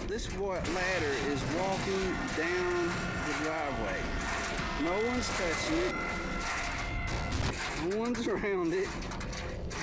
This ladder is walking down the driveway. No one's touching it. No one's around it.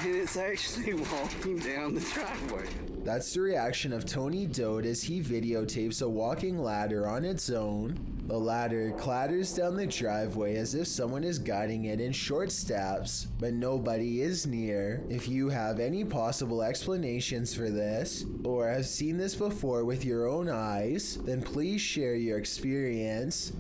And it's actually walking down the driveway. That's the reaction of Tony Doe as he videotapes a walking ladder on its own. The ladder clatters down the driveway as if someone is guiding it in short steps, but nobody is near. If you have any possible explanations for this, or have seen this before with your own eyes, then please share your experience.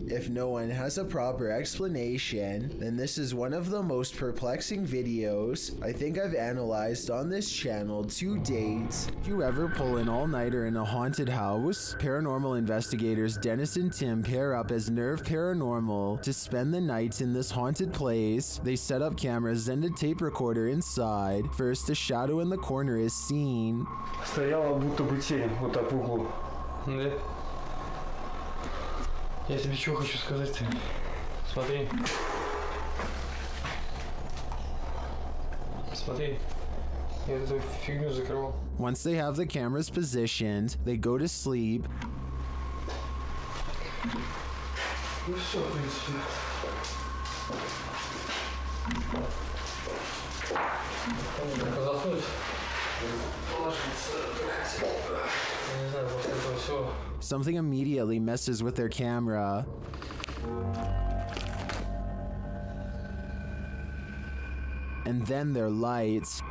If no one has a proper explanation, then this is one of the most perplexing videos I think I've analyzed on this channel to date. Do you ever pull an all-nighter in a haunted house? Paranormal investigators Dennis and Tim pair up as Nerve Paranormal to spend the night in this haunted place. They set up cameras and a tape recorder inside. First, a shadow in the corner is seen. Стояла будто бы тень вот так в углу. Да? Я тебе что хочу сказать-то? Смотри. Смотри. Я эту фигню закрывал. Once they have the cameras positioned, they go to sleep. Ну все, в принципе. Заснуть. Положиться. Я не знаю, после этого все. Something immediately messes with their camera. And then their lights.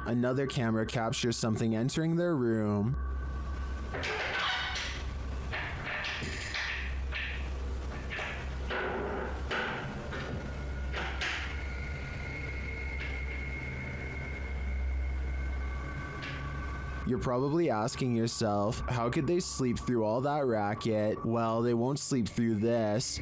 Another camera captures something entering their room. You're probably asking yourself, how could they sleep through all that racket? Well, they won't sleep through this.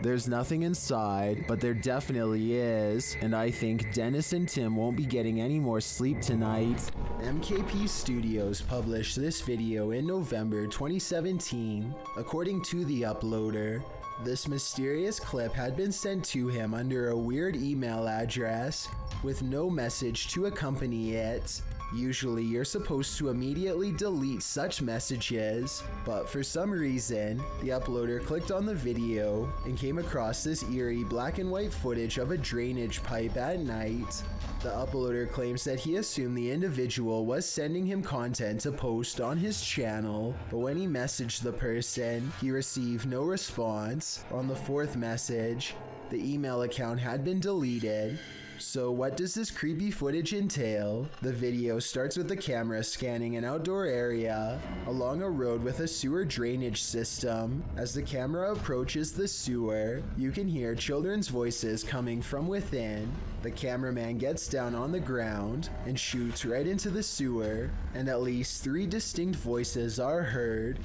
There's nothing inside, but there definitely is, and I think Dennis and Tim won't be getting any more sleep tonight. MKP Studios published this video in November 2017. According to the uploader, this mysterious clip had been sent to him under a weird email address with no message to accompany it. Usually you're supposed to immediately delete such messages, but for some reason, the uploader clicked on the video and came across this eerie black and white footage of a drainage pipe at night. The uploader claims that he assumed the individual was sending him content to post on his channel, but when he messaged the person, he received no response. On the fourth message, the email account had been deleted. So what does this creepy footage entail? The video starts with the camera scanning an outdoor area along a road with a sewer drainage system. As the camera approaches the sewer, you can hear children's voices coming from within. The cameraman gets down on the ground and shoots right into the sewer, and at least 3 distinct voices are heard.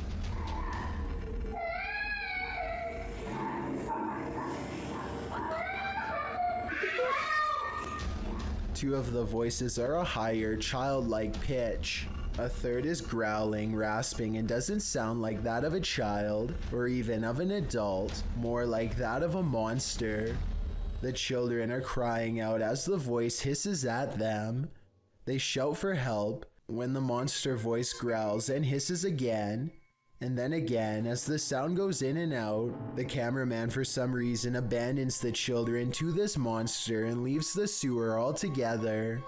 Two of the voices are a higher, childlike pitch. A third is growling, rasping, and doesn't sound like that of a child, or even of an adult, more like that of a monster. The children are crying out as the voice hisses at them. They shout for help when the monster voice growls and hisses again. And then again, as the sound goes in and out, the cameraman for some reason abandons the children to this monster and leaves the sewer altogether.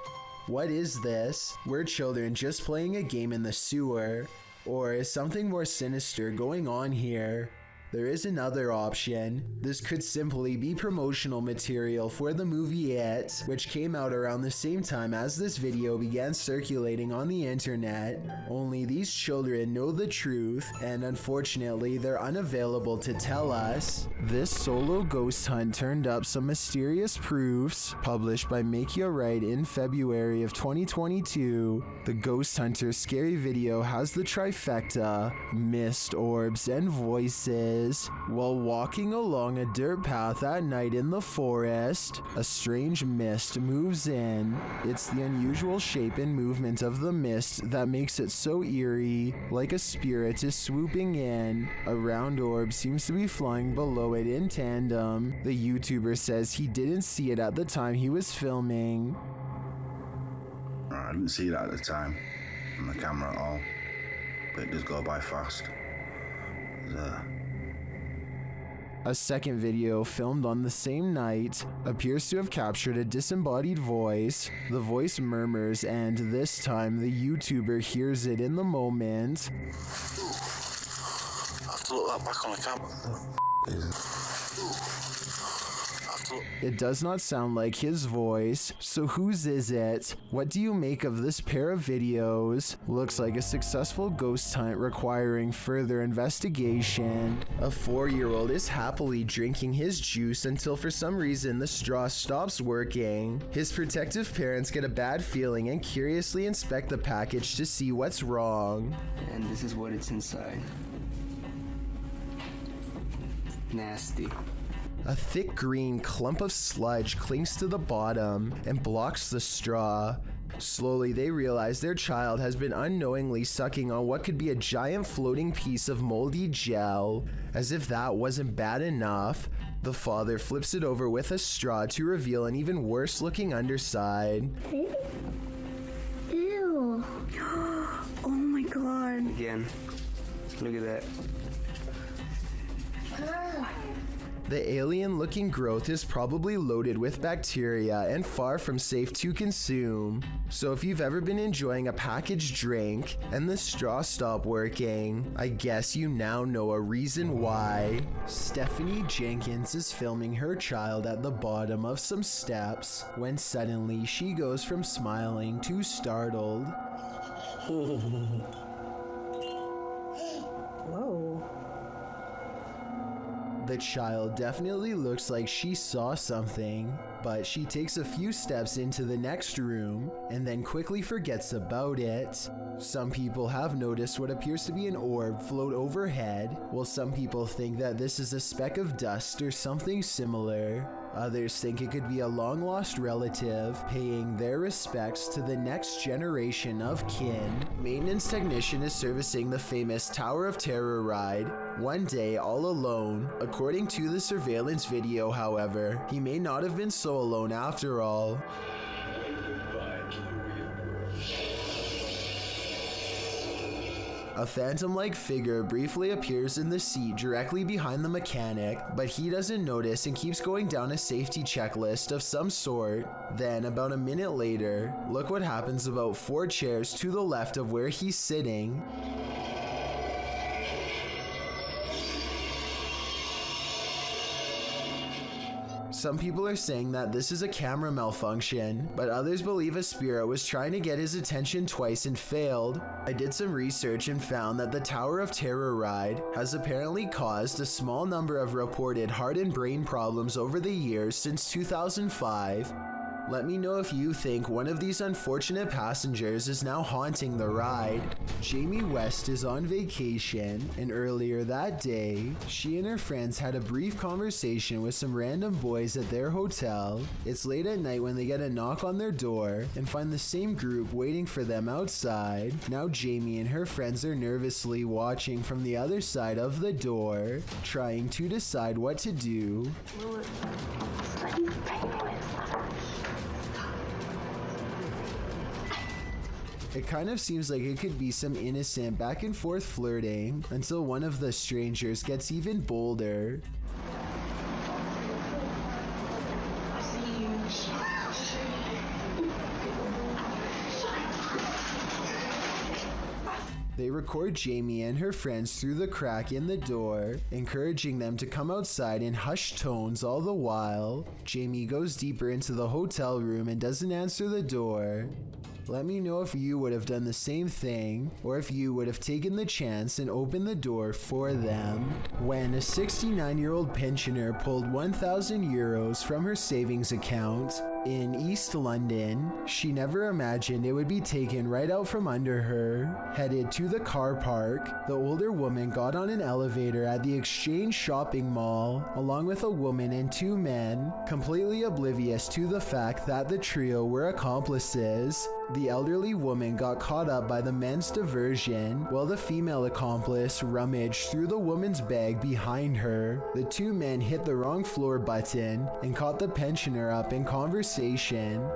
What is this? Were children just playing a game in the sewer? Or is something more sinister going on here? There is another option. This could simply be promotional material for the movie It, which came out around the same time as this video began circulating on the internet. Only these children know the truth, and unfortunately they're unavailable to tell us. This solo ghost hunt turned up some mysterious proofs, published by Make Ya Right in February of 2022. The Ghost Hunter scary video has the trifecta: mist, orbs, and voices. While walking along a dirt path at night in the forest, a strange mist moves in. It's the unusual shape and movement of the mist that makes it so eerie, like a spirit is swooping in. A round orb seems to be flying below it in tandem. The YouTuber says he didn't see it at the time he was filming. I didn't see that at the time on the camera at all, but it does go by fast. A second video filmed on the same night appears to have captured a disembodied voice. The voice murmurs, and this time the YouTuber hears it in the moment. I have to look that back on the camera. It does not sound like his voice, so whose is it? What do you make of this pair of videos? Looks like a successful ghost hunt requiring further investigation. A 4-year-old is happily drinking his juice until for some reason the straw stops working. His protective parents get a bad feeling and curiously inspect the package to see what's wrong. And this is what it's inside. Nasty. A thick green clump of sludge clings to the bottom and blocks the straw. Slowly, they realize their child has been unknowingly sucking on what could be a giant floating piece of moldy gel. As if that wasn't bad enough, the father flips it over with a straw to reveal an even worse looking underside. Ew. Oh my god. Again. Look at that. The alien-looking growth is probably loaded with bacteria and far from safe to consume. So if you've ever been enjoying a packaged drink and the straw stopped working, I guess you now know a reason why. Stephanie Jenkins is filming her child at the bottom of some steps when suddenly she goes from smiling to startled. Whoa. The child definitely looks like she saw something, but she takes a few steps into the next room and then quickly forgets about it. Some people have noticed what appears to be an orb float overhead, while some people think that this is a speck of dust or something similar. Others think it could be a long-lost relative paying their respects to the next generation of kin. Maintenance technician is servicing the famous Tower of Terror ride one day all alone. According to the surveillance video, however, he may not have been so alone after all. A phantom-like figure briefly appears in the seat directly behind the mechanic, but he doesn't notice and keeps going down a safety checklist of some sort. Then, about a minute later, look what happens about 4 chairs to the left of where he's sitting. Some people are saying that this is a camera malfunction, but others believe a spirit was trying to get his attention twice and failed. I did some research and found that the Tower of Terror ride has apparently caused a small number of reported heart and brain problems over the years since 2005. Let me know if you think one of these unfortunate passengers is now haunting the ride. Jamie West is on vacation, and earlier that day, she and her friends had a brief conversation with some random boys at their hotel. It's late at night when they get a knock on their door and find the same group waiting for them outside. Now Jamie and her friends are nervously watching from the other side of the door, trying to decide what to do. It kind of seems like it could be some innocent back and forth flirting until one of the strangers gets even bolder. They record Jamie and her friends through the crack in the door, encouraging them to come outside in hushed tones all the while. Jamie goes deeper into the hotel room and doesn't answer the door. Let me know if you would have done the same thing, or if you would have taken the chance and opened the door for them. When a 69-year-old pensioner pulled 1,000 euros from her savings account in East London, she never imagined it would be taken right out from under her. Headed to the car park, the older woman got on an elevator at the Exchange shopping mall, along with a woman and two men, completely oblivious to the fact that the trio were accomplices. The elderly woman got caught up by the men's diversion, while the female accomplice rummaged through the woman's bag behind her. The two men hit the wrong floor button and caught the pensioner up in conversation.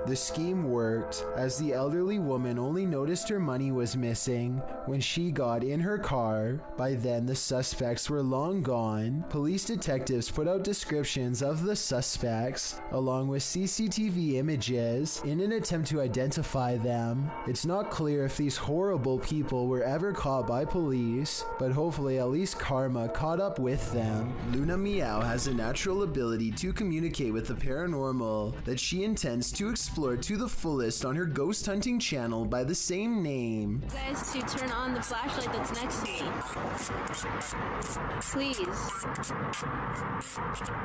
The scheme worked, as the elderly woman only noticed her money was missing when she got in her car. By then, the suspects were long gone. Police detectives put out descriptions of the suspects, along with CCTV images, in an attempt to identify them. It's not clear if these horrible people were ever caught by police, but hopefully at least karma caught up with them. Luna Meow has a natural ability to communicate with the paranormal that she intends to explore to the fullest on her ghost hunting channel by the same name. Guys, to turn on the flashlight that's next to me. Please.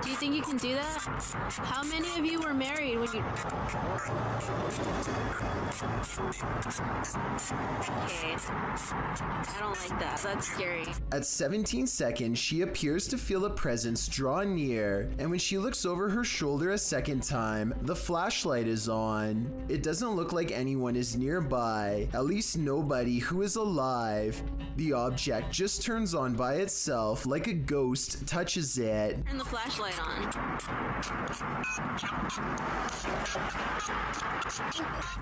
Do you think you can do that? How many of you were married when you... Okay. I don't like that. That's scary. At 17 seconds, she appears to feel a presence draw near, and when she looks over her shoulder a second time, the flashlight is on. It doesn't look like anyone is nearby, at least nobody who is alive. The object just turns on by itself like a ghost touches it. Turn the flashlight on.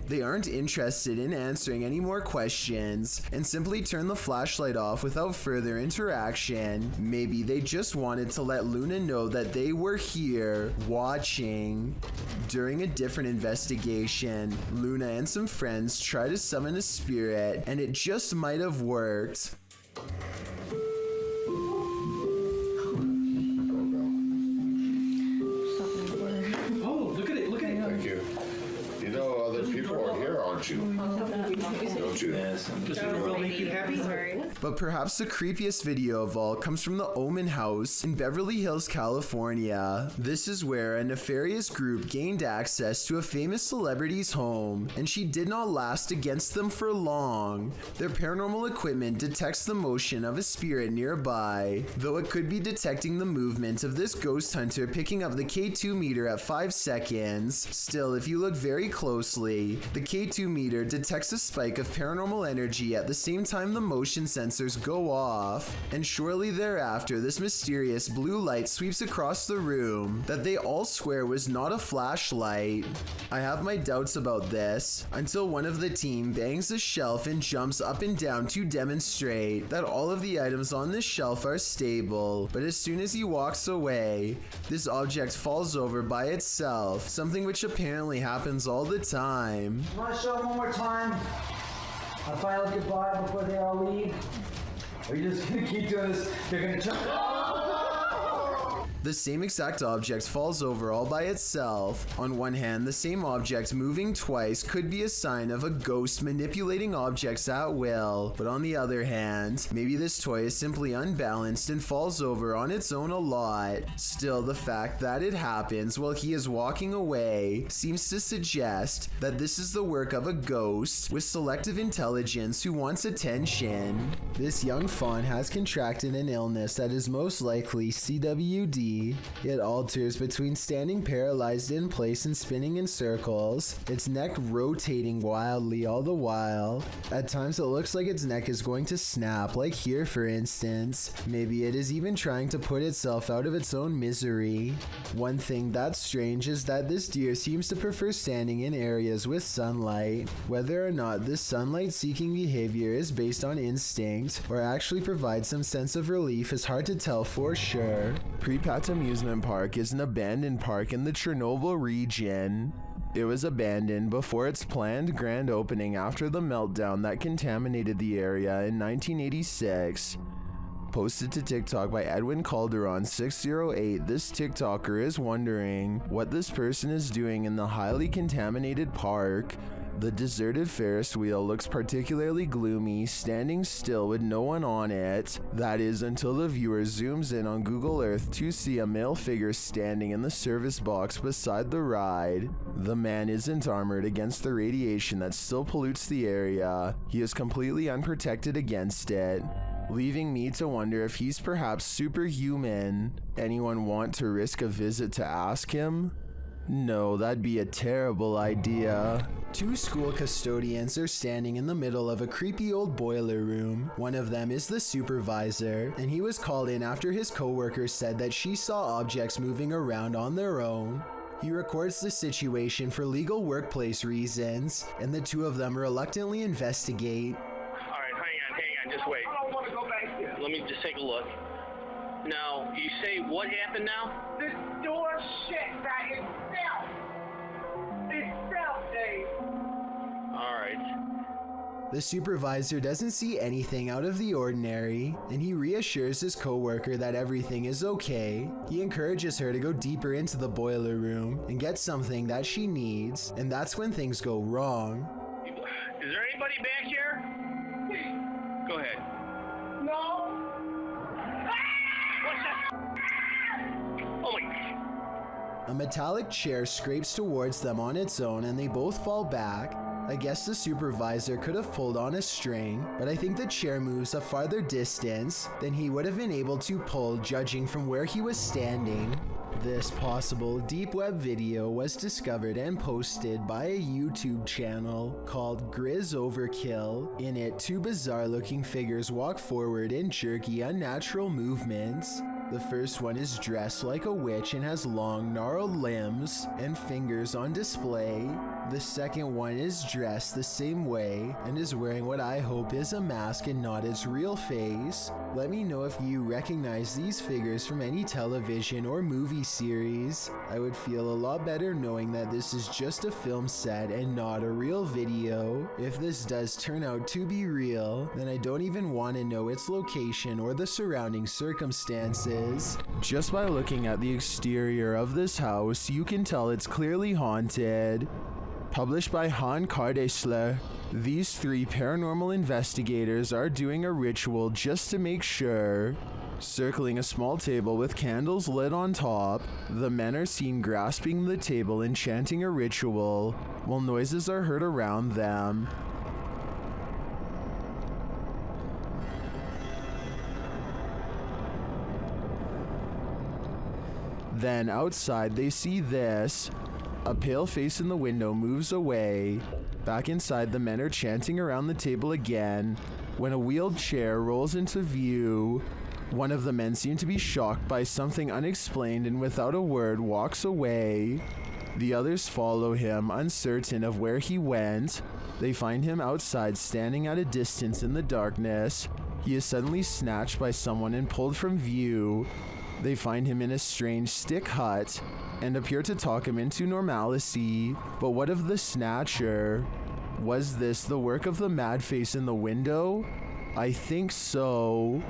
They aren't interested in answering any more questions and simply turn the flashlight off without further interaction. Maybe they just wanted to let Luna know that they were here, watching. During a different investigation, Luna and some friends try to summon a spirit, and it just might have worked. Oh, look at it, look at it. Thank you. You know other people are here, aren't you? Don't you? Does it make you happy? But perhaps the creepiest video of all comes from the Omen House in Beverly Hills, California. This is where a nefarious group gained access to a famous celebrity's home, and she did not last against them for long. Their paranormal equipment detects the motion of a spirit nearby, though it could be detecting the movement of this ghost hunter picking up the K2 meter at 5 seconds. Still, if you look very closely, the K2 meter detects a spike of paranormal energy at the same time the motion sensors go off, and shortly thereafter this mysterious blue light sweeps across the room that they all swear was not a flashlight. I have my doubts about this until one of the team bangs a shelf and jumps up and down to demonstrate that all of the items on this shelf are stable, but as soon as he walks away, this object falls over by itself, something which apparently happens all the time. Want to show them one more time? A final goodbye before they all leave? Or are you just gonna keep doing this? They're gonna jump. The same exact object falls over all by itself. On one hand, the same object moving twice could be a sign of a ghost manipulating objects at will, but on the other hand, maybe this toy is simply unbalanced and falls over on its own a lot. Still, the fact that it happens while he is walking away seems to suggest that this is the work of a ghost with selective intelligence who wants attention. This young fawn has contracted an illness that is most likely CWD. It alters between standing paralyzed in place and spinning in circles, its neck rotating wildly all the while. At times it looks like its neck is going to snap, like here for instance. Maybe it is even trying to put itself out of its own misery. One thing that's strange is that this deer seems to prefer standing in areas with sunlight. Whether or not this sunlight-seeking behavior is based on instinct or actually provides some sense of relief is hard to tell for sure. Amusement Park is an abandoned park in the Chernobyl region. It was abandoned before its planned grand opening after the meltdown that contaminated the area in 1986. Posted to TikTok by Edwin Calderon 608, this TikToker is wondering what this person is doing in the highly contaminated park. The deserted Ferris wheel looks particularly gloomy, standing still with no one on it. That is until the viewer zooms in on Google Earth to see a male figure standing in the service box beside the ride. The man isn't armored against the radiation that still pollutes the area. He is completely unprotected against it, leaving me to wonder if he's perhaps superhuman. Anyone want to risk a visit to ask him? No, that'd be a terrible idea. Two school custodians are standing in the middle of a creepy old boiler room. One of them is the supervisor, and he was called in after his coworker said that she saw objects moving around on their own. He records the situation for legal workplace reasons, and the two of them reluctantly investigate. Alright, hang on, just wait. I don't want to go back there. Let me just take a look. Now, you say what happened now? This door shut by itself. Itself, Dave. Alright. The supervisor doesn't see anything out of the ordinary, and he reassures his coworker that everything is okay. He encourages her to go deeper into the boiler room and get something that she needs, and that's when things go wrong. Is there anybody back here? Go ahead. No. What's that? Oh my... A metallic chair scrapes towards them on its own and they both fall back. I guess the supervisor could have pulled on a string, but I think the chair moves a farther distance than he would have been able to pull judging from where he was standing. This possible deep web video was discovered and posted by a YouTube channel called Grizz Overkill. In it, two bizarre looking figures walk forward in jerky, unnatural movements. The first one is dressed like a witch and has long, gnarled limbs and fingers on display. The second one is dressed the same way and is wearing what I hope is a mask and not its real face. Let me know if you recognize these figures from any television or movie series. I would feel a lot better knowing that this is just a film set and not a real video. If this does turn out to be real, then I don't even want to know its location or the surrounding circumstances. Just by looking at the exterior of this house, you can tell it's clearly haunted. Published by Han Kardesler, these three paranormal investigators are doing a ritual just to make sure. Circling a small table with candles lit on top, the men are seen grasping the table and chanting a ritual, while noises are heard around them. Then outside they see this. A pale face in the window moves away. Back inside, the men are chanting around the table again when a wheeled chair rolls into view. One of the men seems to be shocked by something unexplained and without a word walks away. The others follow him, uncertain of where he went. They find him outside standing at a distance in the darkness. He is suddenly snatched by someone and pulled from view. They find him in a strange stick hut and appear to talk him into normalcy. But what of the snatcher? Was this the work of the mad face in the window? I think so.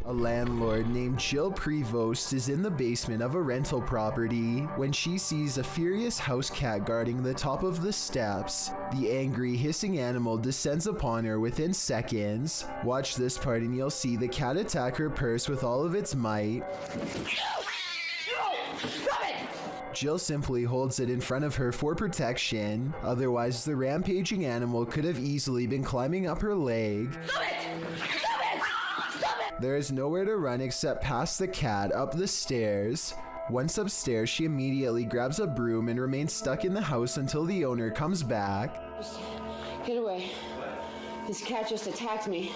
A landlord named Jill Prevost is in the basement of a rental property when she sees a furious house cat guarding the top of the steps. The angry, hissing animal descends upon her within seconds. Watch this part and you'll see the cat attack her purse with all of its might. Jill simply holds it in front of her for protection. Otherwise, the rampaging animal could have easily been climbing up her leg. There is nowhere to run except past the cat up the stairs. Once upstairs, she immediately grabs a broom and remains stuck in the house until the owner comes back. Just get away. This cat just attacked me.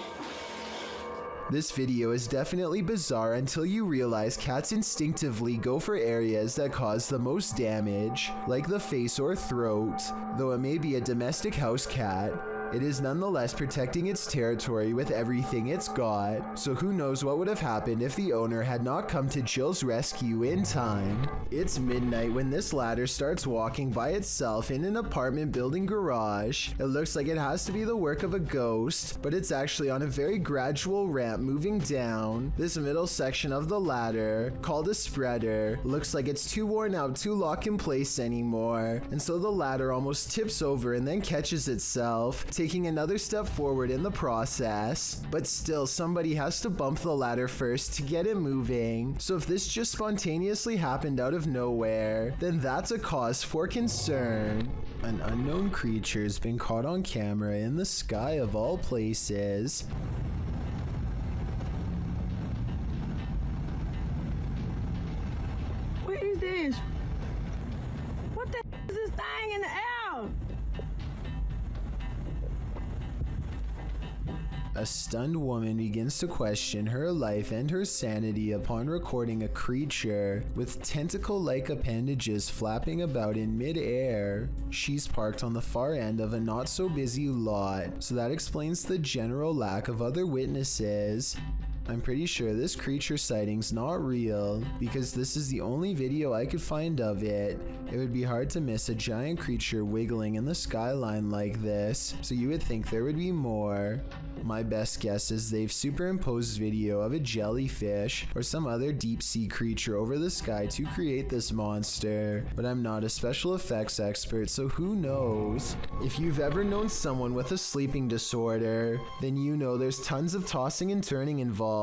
This video is definitely bizarre until you realize cats instinctively go for areas that cause the most damage, like the face or throat. Though it may be a domestic house cat, it is nonetheless protecting its territory with everything it's got, so who knows what would have happened if the owner had not come to Jill's rescue in time. It's midnight when this ladder starts walking by itself in an apartment building garage. It looks like it has to be the work of a ghost, but it's actually on a very gradual ramp moving down. This middle section of the ladder, called a spreader, looks like it's too worn out to lock in place anymore, and so the ladder almost tips over and then catches itself, taking another step forward in the process. But still, somebody has to bump the ladder first to get it moving. So if this just spontaneously happened out of nowhere, then that's a cause for concern. An unknown creature's been caught on camera in the sky of all places. What is this? What the is this thing in the air? A stunned woman begins to question her life and her sanity upon recording a creature with tentacle-like appendages flapping about in mid-air. She's parked on the far end of a not-so-busy lot, so that explains the general lack of other witnesses. I'm pretty sure this creature sighting's not real, because this is the only video I could find of it. It would be hard to miss a giant creature wiggling in the skyline like this, so you would think there would be more. My best guess is they've superimposed video of a jellyfish or some other deep sea creature over the sky to create this monster, but I'm not a special effects expert, so who knows? If you've ever known someone with a sleeping disorder, then you know there's tons of tossing and turning involved.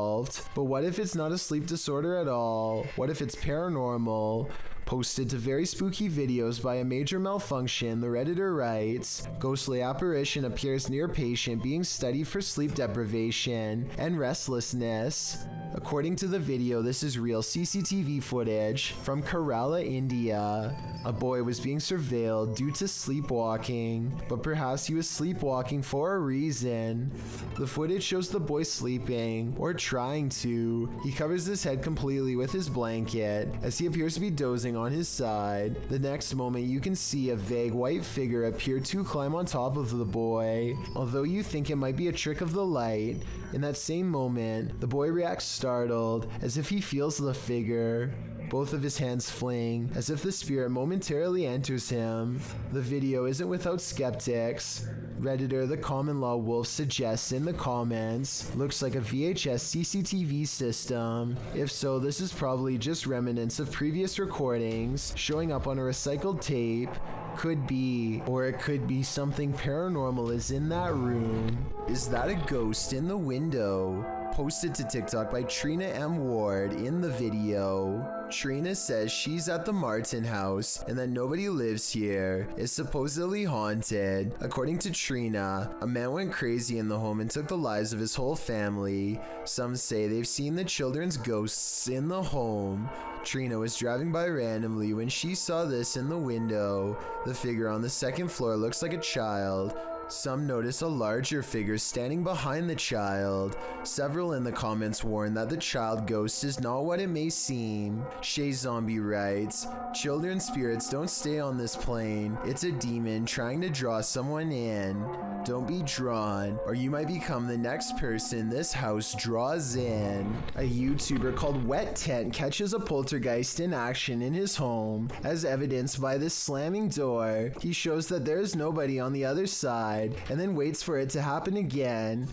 But what if it's not a sleep disorder at all? What if it's paranormal? Posted to very spooky videos by a major malfunction, the Redditor writes, ghostly apparition appears near patient being studied for sleep deprivation and restlessness. According to the video, this is real CCTV footage from Kerala, India. A boy was being surveilled due to sleepwalking, but perhaps he was sleepwalking for a reason. The footage shows the boy sleeping, or trying to. He covers his head completely with his blanket, as he appears to be dozing on his side. The next moment, you can see a vague white figure appear to climb on top of the boy. Although you think it might be a trick of the light, in that same moment, the boy reacts startled, as if he feels the figure. Both of his hands fling, as if the spirit momentarily enters him. The video isn't without skeptics. Redditor the Common Law Wolf suggests in the comments, looks like a VHS CCTV system. If so, this is probably just remnants of previous recordings showing up on a recycled tape. Could be, or it could be something paranormal is in that room. Is that a ghost in the window? Posted to TikTok by Trina M. Ward in the video. Trina says she's at the Martin house and that nobody lives here. It's supposedly haunted. According to Trina, a man went crazy in the home and took the lives of his whole family. Some say they've seen the children's ghosts in the home. Trina was driving by randomly when she saw this in the window. The figure on the second floor looks like a child. Some notice a larger figure standing behind the child. Several in the comments warn that the child ghost is not what it may seem. Shay Zombie writes, children's spirits don't stay on this plane. It's a demon trying to draw someone in. Don't be drawn, or you might become the next person this house draws in. A YouTuber called Wet Tent catches a poltergeist in action in his home. As evidenced by this slamming door, he shows that there is nobody on the other side, and then waits for it to happen again.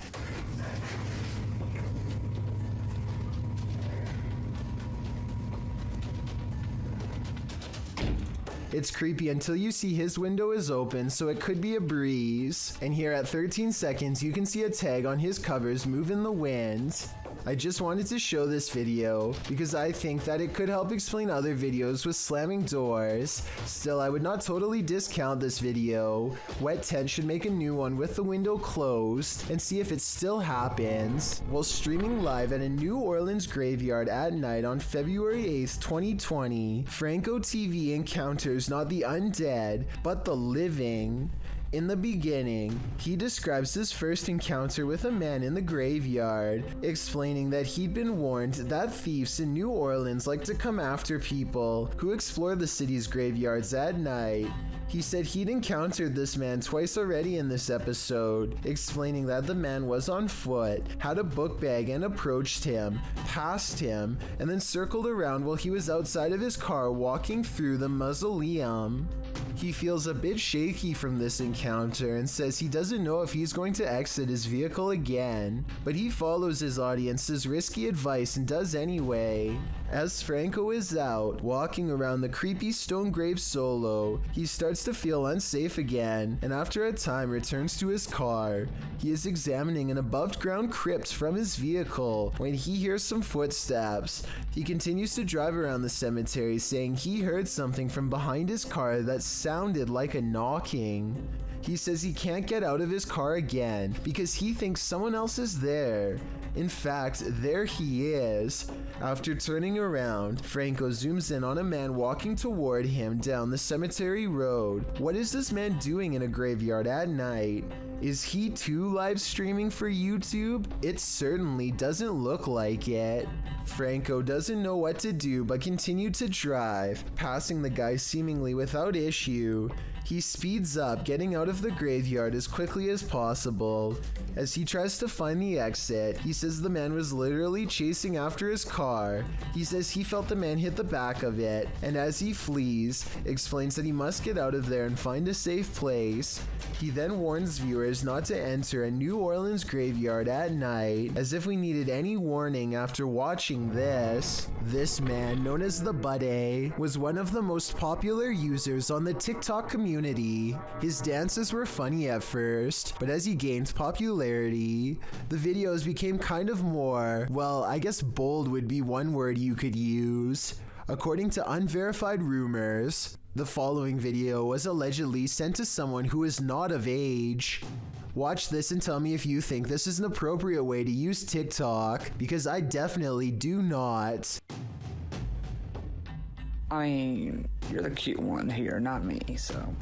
It's creepy until you see his window is open, so it could be a breeze. And here at 13 seconds, you can see a tag on his covers move in the wind. I just wanted to show this video because I think that it could help explain other videos with slamming doors. Still, I would not totally discount this video. Wet Tent should make a new one with the window closed and see if it still happens. While streaming live at a New Orleans graveyard at night on February 8th, 2020, Franco TV encounters not the undead, but the living. In the beginning, he describes his first encounter with a man in the graveyard, explaining that he'd been warned that thieves in New Orleans like to come after people who explore the city's graveyards at night. He said he'd encountered this man twice already in this episode, explaining that the man was on foot, had a book bag and approached him, passed him, and then circled around while he was outside of his car walking through the mausoleum. He feels a bit shaky from this encounter and says he doesn't know if he's going to exit his vehicle again, but he follows his audience's risky advice and does anyway. As Franco is out, walking around the creepy stone grave solo, he starts to feel unsafe again, and after a time returns to his car. He is examining an above-ground crypt from his vehicle when he hears some footsteps. He continues to drive around the cemetery, saying he heard something from behind his car that sounded like a knocking. He says he can't get out of his car again because he thinks someone else is there. In fact, there he is. After turning around, Franco zooms in on a man walking toward him down the cemetery road. What is this man doing in a graveyard at night? Is he too live streaming for YouTube? It certainly doesn't look like it. Franco doesn't know what to do but continued to drive, passing the guy seemingly without issue. He speeds up, getting out of the graveyard as quickly as possible. As he tries to find the exit, he says the man was literally chasing after his car. He says he felt the man hit the back of it, and as he flees, explains that he must get out of there and find a safe place. He then warns viewers not to enter a New Orleans graveyard at night, as if we needed any warning after watching this. This man, known as the Buddy, was one of the most popular users on the TikTok community. His dances were funny at first, but as he gained popularity, the videos became kind of more, well, I guess bold would be one word you could use. According to unverified rumors, the following video was allegedly sent to someone who is not of age. Watch this and tell me if you think this is an appropriate way to use TikTok, because I definitely do not. I mean, you're the cute one here, not me, so.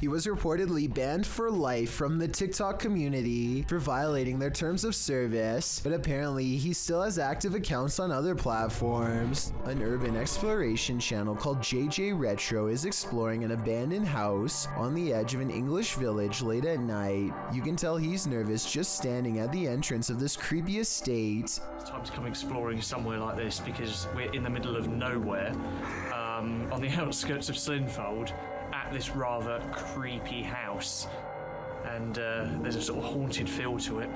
He was reportedly banned for life from the TikTok community for violating their terms of service, but apparently he still has active accounts on other platforms. An urban exploration channel called JJ Retro is exploring an abandoned house on the edge of an English village late at night. You can tell he's nervous just standing at the entrance of this creepy estate. It's time to come exploring somewhere like this because we're in the middle of nowhere, on the outskirts of Slinfold, at this rather creepy house, and there's a sort of haunted feel to it.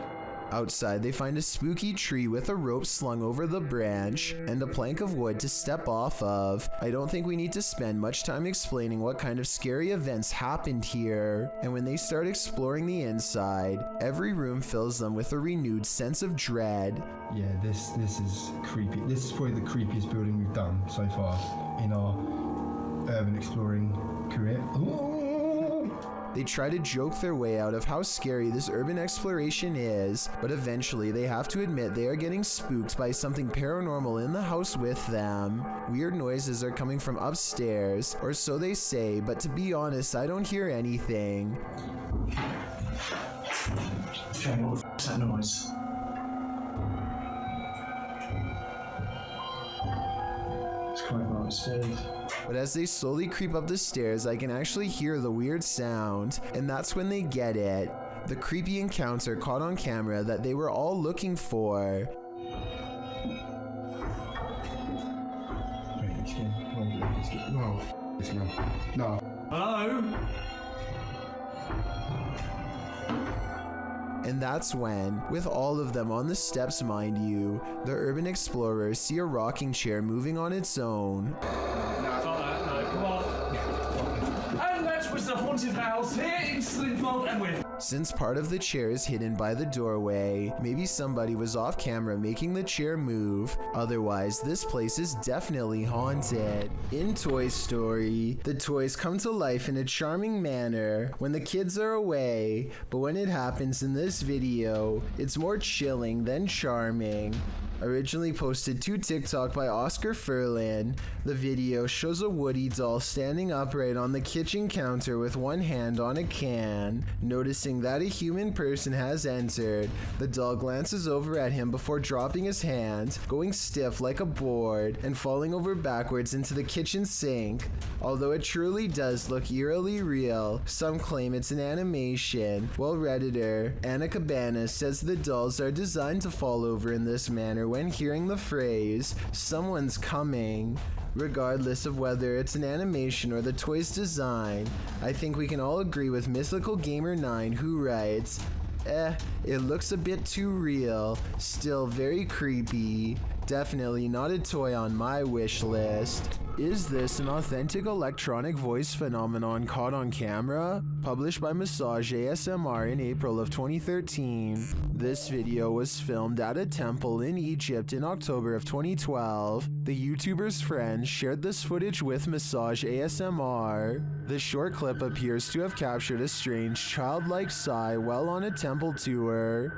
Outside, they find a spooky tree with a rope slung over the branch and a plank of wood to step off of. I don't think we need to spend much time explaining what kind of scary events happened here, and when they start exploring the inside, every room fills them with a renewed sense of dread. Yeah, this is creepy. This is probably the creepiest building we've done so far in our urban exploring career. Ooh. They try to joke their way out of how scary this urban exploration is, but eventually they have to admit they are getting spooked by something paranormal in the house with them. Weird noises are coming from upstairs, or so they say, but to be honest, I don't hear anything. Okay, what the f***'s that noise? It's coming from upstairs. But as they slowly creep up the stairs, I can actually hear the weird sound, and that's when they get it. The creepy encounter caught on camera that they were all looking for. No. Hello? And that's when, with all of them on the steps mind you, the urban explorers see a rocking chair moving on its own. And that was the haunted house here in Slinfold, and we're... Since part of the chair is hidden by the doorway, maybe somebody was off camera making the chair move. Otherwise, this place is definitely haunted. In Toy Story, the toys come to life in a charming manner when the kids are away, but when it happens in this video, it's more chilling than charming. Originally posted to TikTok by Oscar Furlan, the video shows a Woody doll standing upright on the kitchen counter with one hand on a can. Noticing that a human person has entered, the doll glances over at him before dropping his hand, going stiff like a board, and falling over backwards into the kitchen sink. Although it truly does look eerily real, some claim it's an animation, while Redditor Anna Cabana says the dolls are designed to fall over in this manner when hearing the phrase, "someone's coming." Regardless of whether it's an animation or the toy's design, I think we can all agree with Mythical Gamer 9, who writes, it looks a bit too real, still very creepy. Definitely not a toy on my wish list. Is this an authentic electronic voice phenomenon caught on camera? Published by Massage ASMR in April of 2013. This video was filmed at a temple in Egypt in October of 2012. The YouTuber's friend shared this footage with Massage ASMR. The short clip appears to have captured a strange childlike sigh while on a temple tour.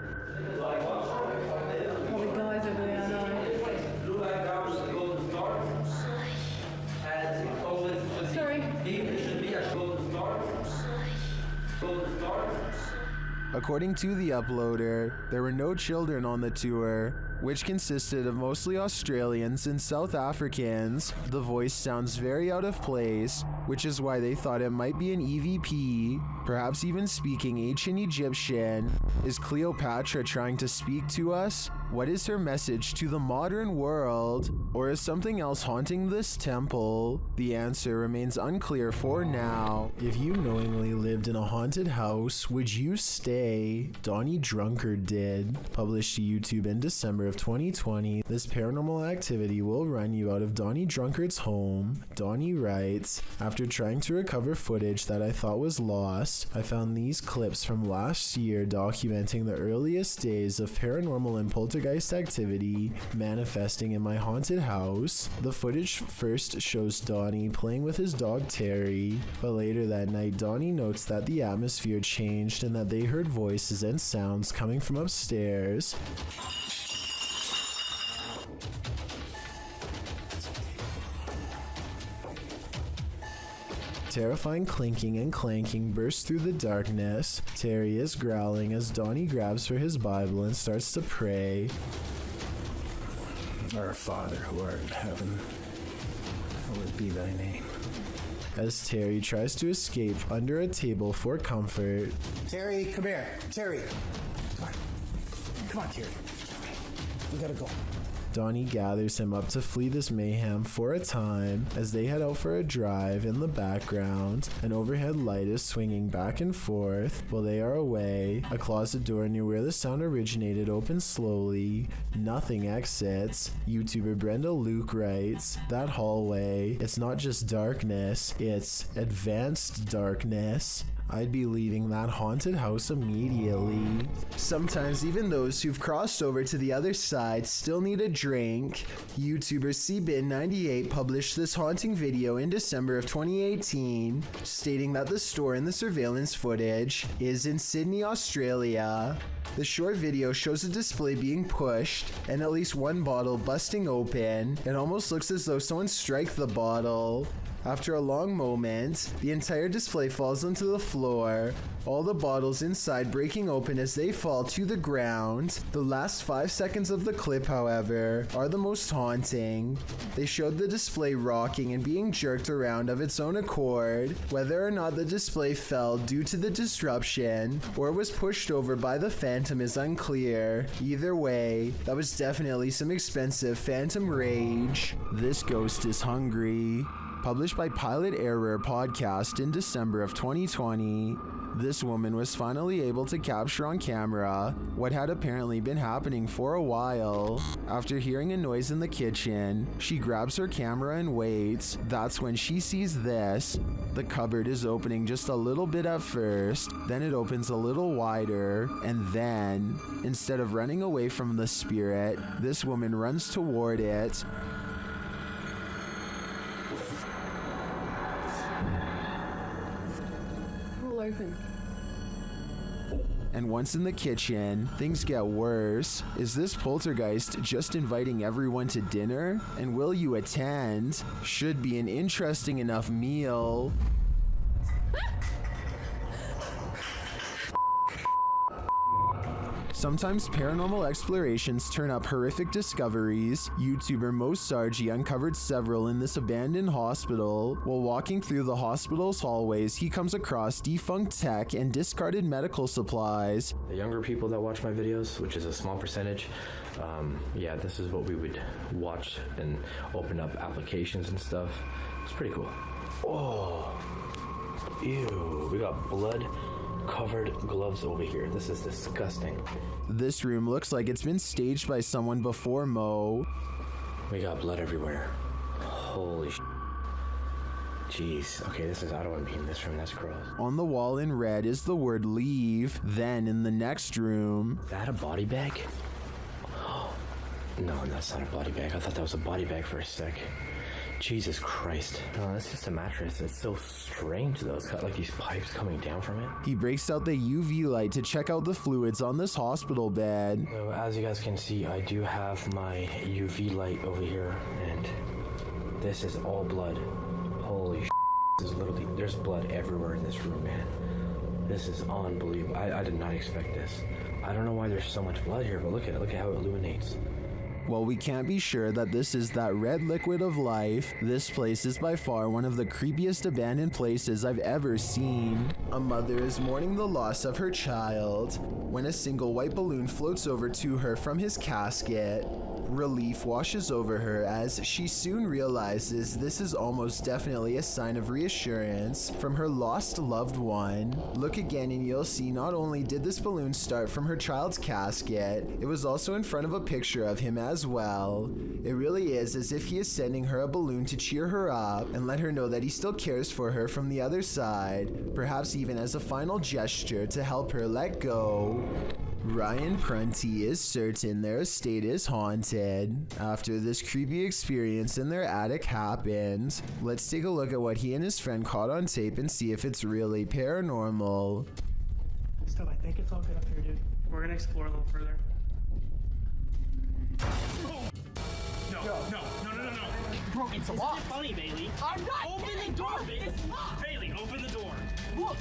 According to the uploader, there were no children on the tour, which consisted of mostly Australians and South Africans. The voice sounds very out of place, which is why they thought it might be an EVP, perhaps even speaking ancient Egyptian. Is Cleopatra trying to speak to us? What is her message to the modern world? Or is something else haunting this temple? The answer remains unclear for now. If you knowingly lived in a haunted house, would you stay? Donnie Drunkard did. Published to YouTube in December of 2020, this paranormal activity will run you out of Donnie Drunkard's home. Donnie writes, after trying to recover footage that I thought was lost, I found these clips from last year documenting the earliest days of paranormal and poltergeist activity manifesting in my haunted house. The footage first shows Donnie playing with his dog Terry, but later that night Donnie notes that the atmosphere changed and that they heard voices and sounds coming from upstairs. Terrifying clinking and clanking bursts through the darkness. Terry is growling as Donnie grabs for his Bible and starts to pray. Our Father who art in heaven, hallowed be thy name. As Terry tries to escape under a table for comfort. Terry, come here. Terry. Come on, Terry. We gotta go. Donnie gathers him up to flee this mayhem for a time as they head out for a drive. In the background, an overhead light is swinging back and forth while they are away. A closet door near where the sound originated opens slowly. Nothing exits. YouTuber Brenda Luke writes, that hallway, it's not just darkness, it's advanced darkness. I'd be leaving that haunted house immediately. Sometimes even those who've crossed over to the other side still need a drink. YouTuber CBin98 published this haunting video in December of 2018, stating that the store in the surveillance footage is in Sydney, Australia. The short video shows a display being pushed and at least one bottle busting open. It almost looks as though someone struck the bottle. After a long moment, the entire display falls onto the floor, all the bottles inside breaking open as they fall to the ground. The last 5 seconds of the clip, however, are the most haunting. They showed the display rocking and being jerked around of its own accord. Whether or not the display fell due to the disruption or was pushed over by the phantom is unclear. Either way, that was definitely some expensive phantom rage. This ghost is hungry. Published by Pilot Error Podcast in December of 2020. This woman was finally able to capture on camera what had apparently been happening for a while. After hearing a noise in the kitchen, she grabs her camera and waits. That's when she sees this. The cupboard is opening just a little bit at first, then it opens a little wider, and then, instead of running away from the spirit, this woman runs toward it. Open. And once in the kitchen, things get worse. Is this poltergeist just inviting everyone to dinner? And will you attend? Should be an interesting enough meal. Sometimes paranormal explorations turn up horrific discoveries. YouTuber Mosargi uncovered several in this abandoned hospital. While walking through the hospital's hallways, he comes across defunct tech and discarded medical supplies. The younger people that watch my videos, which is a small percentage, yeah, this is what we would watch and open up applications and stuff. It's pretty cool. Oh, ew, we got blood covered gloves over here. This is disgusting. This room looks like it's been staged by someone before Mo. We got blood everywhere. Holy sh**. Jeez. Okay, this is, I don't want to be in this room. That's gross. On the wall in red is the word leave. Then in the next room... Is that a body bag? No, that's not a body bag. I thought that was a body bag for a sec. Jesus Christ. No, that's just a mattress. It's so strange though. It's got like these pipes coming down from it. He breaks out the UV light to check out the fluids on this hospital bed. So as you guys can see, I do have my UV light over here, and this is all blood. Holy sh**. This is literally, there's blood everywhere in this room, man. This is unbelievable. I did not expect this. I don't know why there's so much blood here, but look at how it illuminates. While we can't be sure that this is that red liquid of life, this place is by far one of the creepiest abandoned places I've ever seen. A mother is mourning the loss of her child when a single white balloon floats over to her from his casket. Relief washes over her as she soon realizes this is almost definitely a sign of reassurance from her lost loved one. Look again and you'll see not only did this balloon start from her child's casket, it was also in front of a picture of him as well. It really is as if he is sending her a balloon to cheer her up and let her know that he still cares for her from the other side, perhaps even as a final gesture to help her let go. Ryan Prunty is certain their estate is haunted after this creepy experience in their attic happened. Let's take a look at what he and his friend caught on tape and see if it's really paranormal. Still, I think it's all good up here, dude. We're gonna explore a little further. No. Bro, it's locked. Isn't it funny, Bailey? I'm not Open kidding, the door, bro. Bailey. It's locked. Bailey, open the door. Look.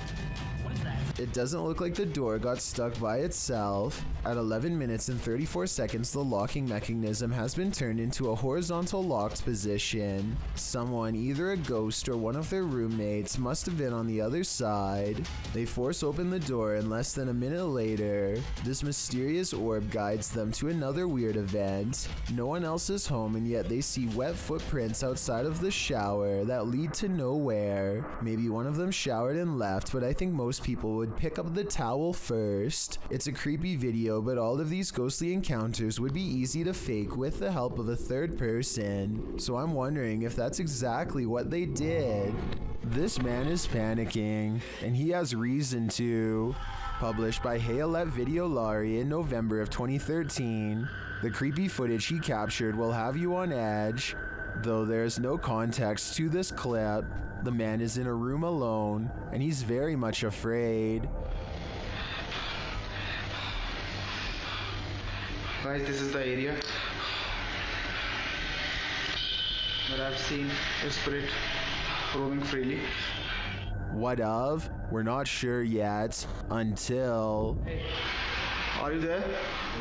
What is that? It doesn't look like the door got stuck by itself. At 11 minutes and 34 seconds, the locking mechanism has been turned into a horizontal locked position. Someone, either a ghost or one of their roommates, must have been on the other side. They force open the door and less than a minute later, this mysterious orb guides them to another weird event. No one else is home and yet they see wet footprints outside of the shower that lead to nowhere. Maybe one of them showered and left, but I think most people would pick up the towel first. It's a creepy video, but all of these ghostly encounters would be easy to fake with the help of a third person. So I'm wondering if that's exactly what they did. This man is panicking, and he has reason to. Published by Hayalet Videolari in November of 2013, the creepy footage he captured will have you on edge. Though there's no context to this clip, the man is in a room alone, and he's very much afraid. Guys, this is the area where I've seen a spirit roaming freely. What of? We're not sure yet, until... Hey, are you there?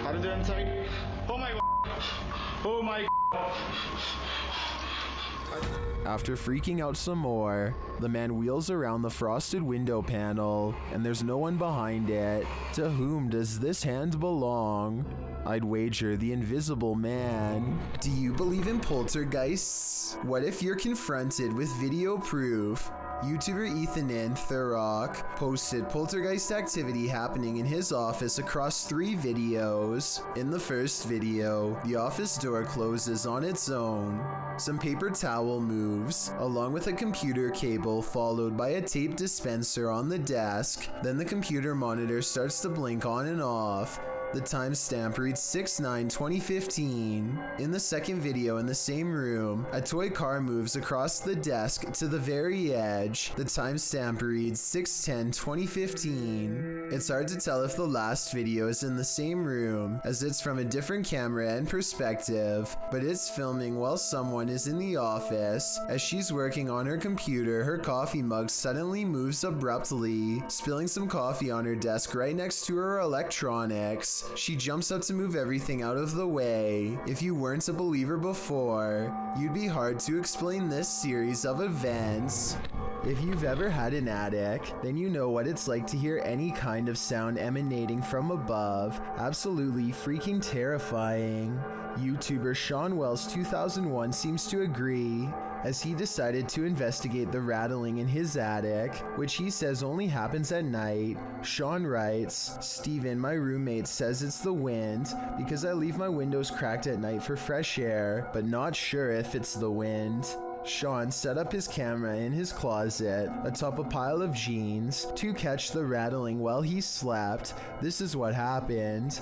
Are you there inside? Oh my god! Oh my god! After freaking out some more, the man wheels around the frosted window panel, and there's no one behind it. To whom does this hand belong? I'd wager the invisible man. Do you believe in poltergeists? What if you're confronted with video proof? YouTuber Ethan Thurrock posted poltergeist activity happening in his office across 3 videos. In the first video, the office door closes on its own. Some paper towel moves, along with a computer cable followed by a tape dispenser on the desk. Then the computer monitor starts to blink on and off. The timestamp reads 6/9/2015. In the second video in the same room, a toy car moves across the desk to the very edge. The timestamp reads 6/10/2015. It's hard to tell if the last video is in the same room, as it's from a different camera and perspective, but it's filming while someone is in the office. As she's working on her computer, her coffee mug suddenly moves abruptly, spilling some coffee on her desk right next to her electronics. She jumps up to move everything out of the way. If you weren't a believer before, you'd be hard to explain this series of events. If you've ever had an attic, then you know what it's like to hear any kind of sound emanating from above. Absolutely freaking terrifying. YouTuber Sean Wells 2001 seems to agree, as he decided to investigate the rattling in his attic, which he says only happens at night. Sean writes, "Steven, my roommate, says it's the wind because I leave my windows cracked at night for fresh air, but not sure if it's the wind." Sean set up his camera in his closet atop a pile of jeans to catch the rattling while he slept. This is what happened.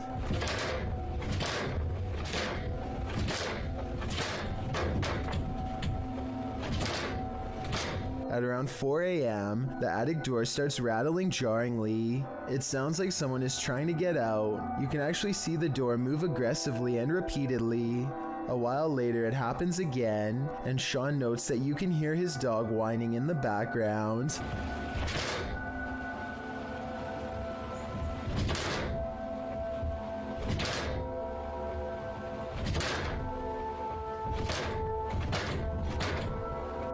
At around 4 a.m., the attic door starts rattling jarringly. It sounds like someone is trying to get out. You can actually see the door move aggressively and repeatedly. A while later, it happens again, and Sean notes that you can hear his dog whining in the background.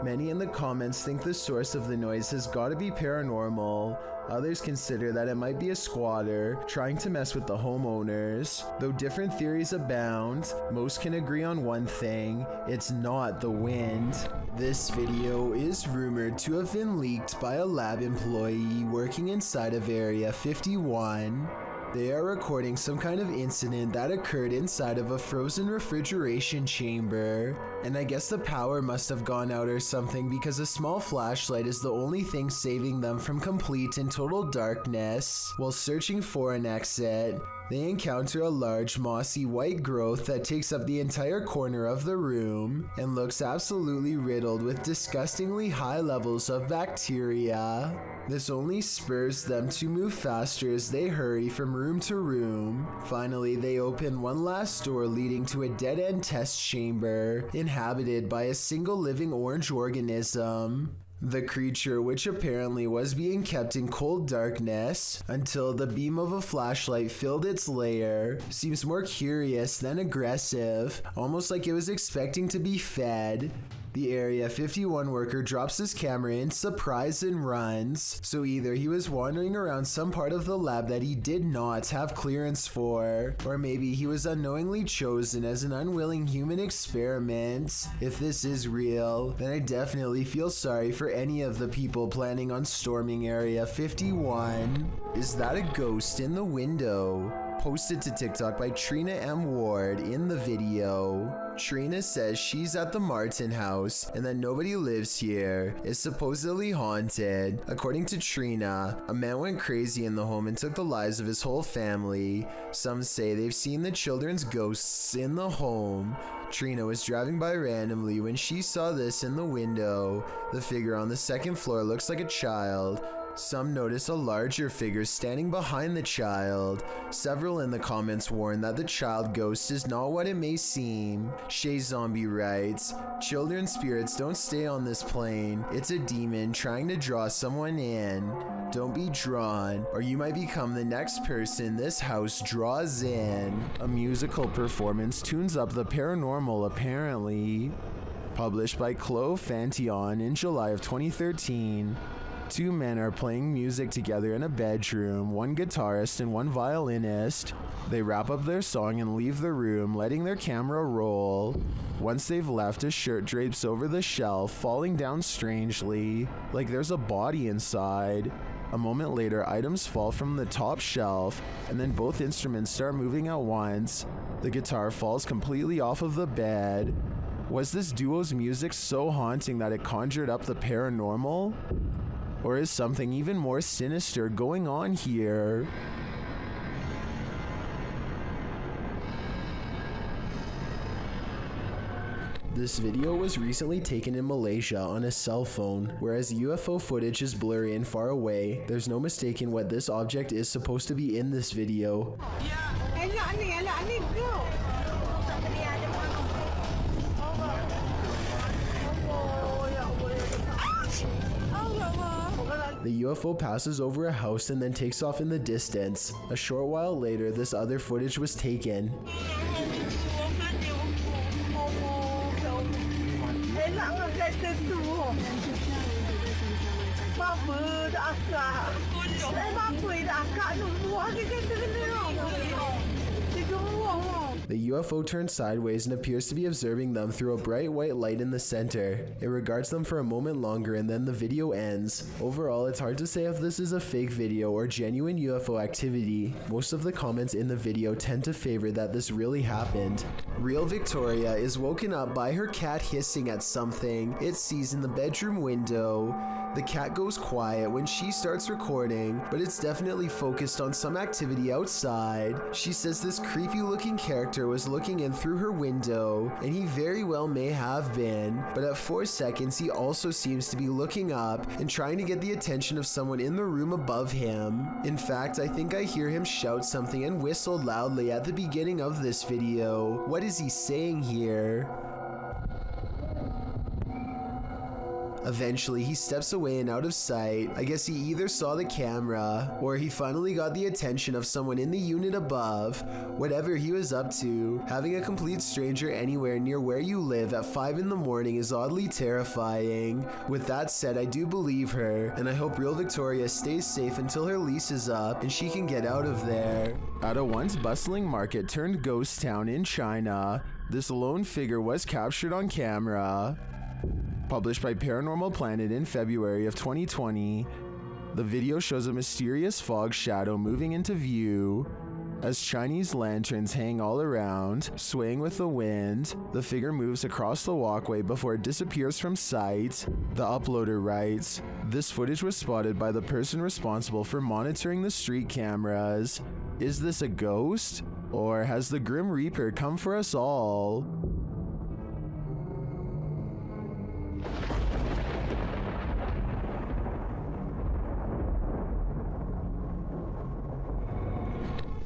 Many in the comments think the source of the noise has got to be paranormal. Others consider that it might be a squatter trying to mess with the homeowners. Though different theories abound, most can agree on one thing: it's not the wind. This video is rumored to have been leaked by a lab employee working inside of Area 51. They are recording some kind of incident that occurred inside of a frozen refrigeration chamber. And I guess the power must have gone out or something, because a small flashlight is the only thing saving them from complete and total darkness. While searching for an exit, they encounter a large mossy white growth that takes up the entire corner of the room and looks absolutely riddled with disgustingly high levels of bacteria. This only spurs them to move faster as they hurry from room to room. Finally, they open one last door leading to a dead-end test chamber inhabited by a single living orange organism. The creature, which apparently was being kept in cold darkness until the beam of a flashlight filled its lair, seems more curious than aggressive, almost like it was expecting to be fed. The Area 51 worker drops his camera in surprise and runs, so either he was wandering around some part of the lab that he did not have clearance for, or maybe he was unknowingly chosen as an unwilling human experiment. If this is real, then I definitely feel sorry for any of the people planning on storming Area 51. Is that a ghost in the window? Posted to TikTok by Trina M. Ward in the video. Trina says she's at the Martin house and that nobody lives here. It's supposedly haunted. According to Trina, a man went crazy in the home and took the lives of his whole family. Some say they've seen the children's ghosts in the home. Trina was driving by randomly when she saw this in the window. The figure on the second floor looks like a child. Some notice a larger figure standing behind the child. Several in the comments warn that the child ghost is not what it may seem. Shay Zombie writes, "Children's spirits don't stay on this plane. It's a demon trying to draw someone in. Don't be drawn, or you might become the next person this house draws in." A musical performance tunes up the paranormal apparently. Published by Chloe Fantion in July of 2013. Two men are playing music together in a bedroom, one guitarist and one violinist. They wrap up their song and leave the room, letting their camera roll. Once they've left, a shirt drapes over the shelf, falling down strangely, like there's a body inside. A moment later, items fall from the top shelf, and then both instruments start moving at once. The guitar falls completely off of the bed. Was this duo's music so haunting that it conjured up the paranormal? Or is something even more sinister going on here? This video was recently taken in Malaysia on a cell phone. Whereas UFO footage is blurry and far away, there's no mistaking what this object is supposed to be in this video. The UFO passes over a house and then takes off in the distance. A short while later, this other footage was taken. The UFO turns sideways and appears to be observing them through a bright white light in the center. It regards them for a moment longer and then the video ends. Overall, it's hard to say if this is a fake video or genuine UFO activity. Most of the comments in the video tend to favor that this really happened. Real Victoria is woken up by her cat hissing at something it sees in the bedroom window. The cat goes quiet when she starts recording, but it's definitely focused on some activity outside. She says this creepy looking character was looking in through her window, and he very well may have been, but at 4 seconds he also seems to be looking up and trying to get the attention of someone in the room above him. In fact, I think I hear him shout something and whistle loudly at the beginning of this video. What is he saying here? Eventually, he steps away and out of sight. I guess he either saw the camera, or he finally got the attention of someone in the unit above. Whatever he was up to, having a complete stranger anywhere near where you live at 5 in the morning is oddly terrifying. With that said, I do believe her, and I hope Real Victoria stays safe until her lease is up and she can get out of there. At a once bustling market turned ghost town in China, this lone figure was captured on camera. Published by Paranormal Planet in February of 2020, the video shows a mysterious fog shadow moving into view. As Chinese lanterns hang all around, swaying with the wind, the figure moves across the walkway before it disappears from sight. The uploader writes, "This footage was spotted by the person responsible for monitoring the street cameras. Is this a ghost? Or has the Grim Reaper come for us all?"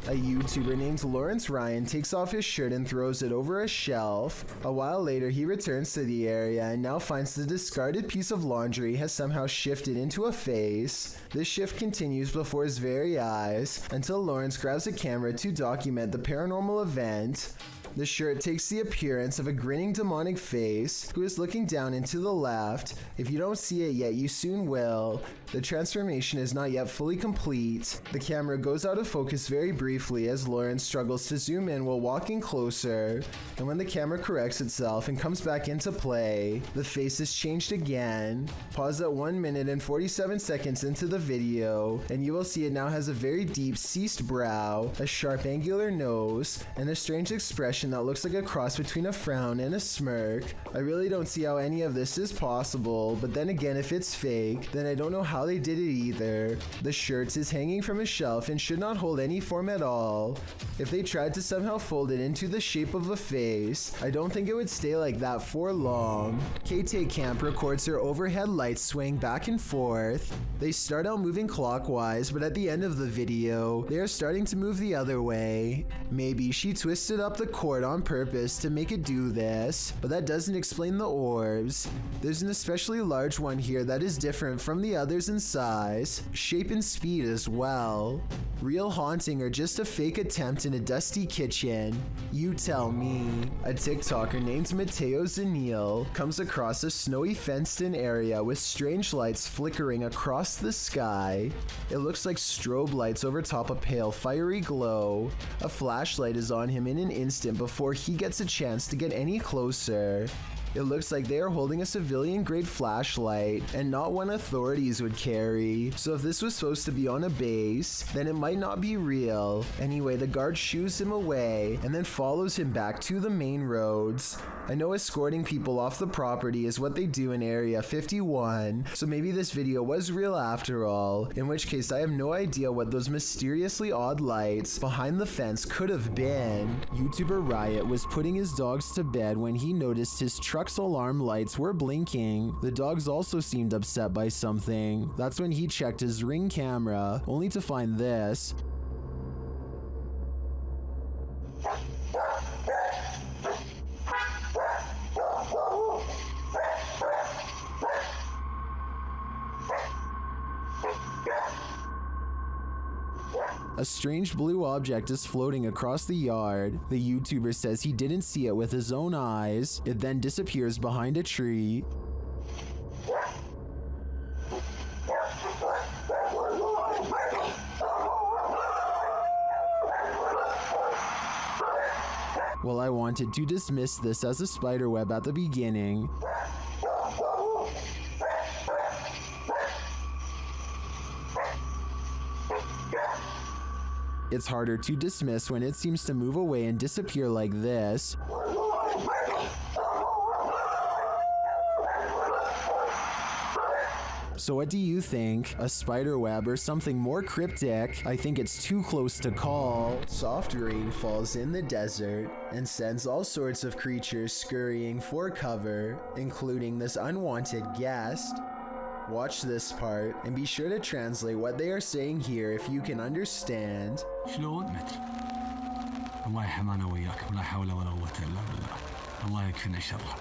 A YouTuber named Lawrence Ryan takes off his shirt and throws it over a shelf. A while later, he returns to the area and now finds the discarded piece of laundry has somehow shifted into a face. This shift continues before his very eyes until Lawrence grabs a camera to document the paranormal event. The shirt takes the appearance of a grinning demonic face who is looking down and to the left. If you don't see it yet, you soon will. The transformation is not yet fully complete. The camera goes out of focus very briefly as Lawrence struggles to zoom in while walking closer. And when the camera corrects itself and comes back into play, the face is changed again. Pause at 1 minute and 47 seconds into the video, and you will see it now has a very deep ceased brow, a sharp angular nose, and a strange expression that looks like a cross between a frown and a smirk. I really don't see how any of this is possible, but then again, if it's fake, then I don't know how they did it either. The shirt is hanging from a shelf and should not hold any form at all. If they tried to somehow fold it into the shape of a face, I don't think it would stay like that for long. KT Camp records her overhead lights swaying back and forth. They start out moving clockwise, but at the end of the video, they are starting to move the other way. Maybe she twisted up the cord on purpose to make it do this, but that doesn't explain the orbs. There's an especially large one here that is different from the others in size, shape, and speed as well. Real haunting or just a fake attempt in a dusty kitchen? You tell me. A TikToker named Mateo Zanil comes across a snowy fenced-in area with strange lights flickering across the sky. It looks like strobe lights over top a pale fiery glow. A flashlight is on him in an instant before he gets a chance to get any closer. It looks like they are holding a civilian-grade flashlight, and not one authorities would carry. So if this was supposed to be on a base, then it might not be real. Anyway, the guard shoos him away, and then follows him back to the main roads. I know escorting people off the property is what they do in Area 51, so maybe this video was real after all, in which case I have no idea what those mysteriously odd lights behind the fence could have been. YouTuber Riot was putting his dogs to bed when he noticed his truck truck's alarm lights were blinking. The dogs also seemed upset by something. That's when he checked his Ring camera, only to find this. A strange blue object is floating across the yard. The YouTuber says he didn't see it with his own eyes. It then disappears behind a tree. Well, I wanted to dismiss this as a spiderweb at the beginning. It's harder to dismiss when it seems to move away and disappear like this. So what do you think? A spider web or something more cryptic? I think it's too close to call. Soft rain falls in the desert and sends all sorts of creatures scurrying for cover, including this unwanted guest. Watch this part and be sure to translate what they are saying here if you can understand. شلون متر الله يحمانا وياك ولا حول ولا قوة إلا بالله الله يكفينا شره.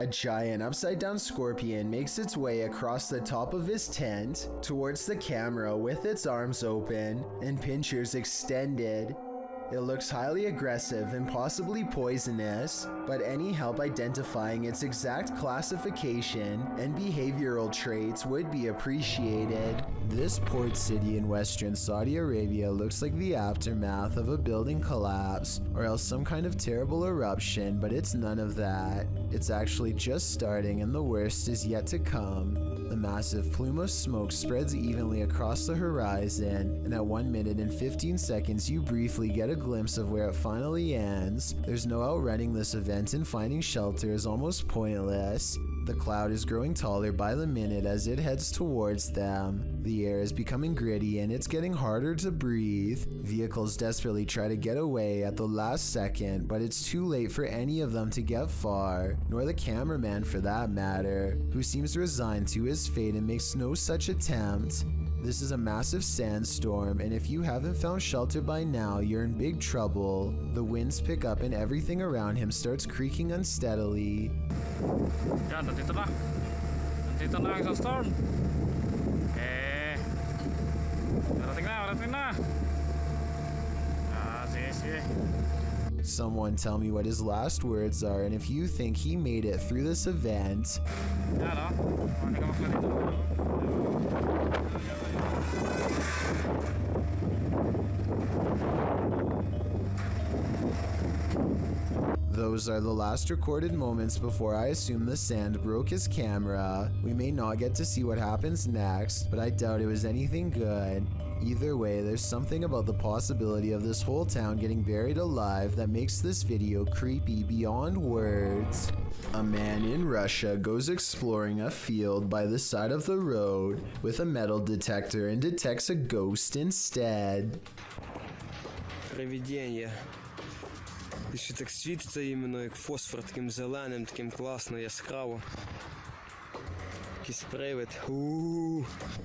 A giant upside-down scorpion makes its way across the top of his tent towards the camera with its arms open and pincers extended. It looks highly aggressive and possibly poisonous, but any help identifying its exact classification and behavioral traits would be appreciated. This port city in western Saudi Arabia looks like the aftermath of a building collapse or else some kind of terrible eruption, but it's none of that. It's actually just starting and the worst is yet to come. The massive plume of smoke spreads evenly across the horizon, and at 1 minute and 15 seconds you briefly get a glimpse of where it finally ends. There's no outrunning this event, and finding shelter is almost pointless. The cloud is growing taller by the minute as it heads towards them. The air is becoming gritty and it's getting harder to breathe. Vehicles desperately try to get away at the last second, but it's too late for any of them to get far, nor the cameraman for that matter, who seems resigned to his fate and makes no such attempt. This is a massive sandstorm, and if you haven't found shelter by now, you're in big trouble. The winds pick up and everything around him starts creaking unsteadily. Ja, nandito na. Nandito na ang storm. Parating na. Sige. Someone tell me what his last words are, and if you think he made it through this event. Those are the last recorded moments before I assume the sand broke his camera. We may not get to see what happens next, but I doubt it was anything good. Either way, there's something about the possibility of this whole town getting buried alive that makes this video creepy beyond words. A man in Russia goes exploring a field by the side of the road with a metal detector and detects a ghost instead. Привидение. І ще так світиться іменно як фосфор, таким зеленим, таким класно, яскраво.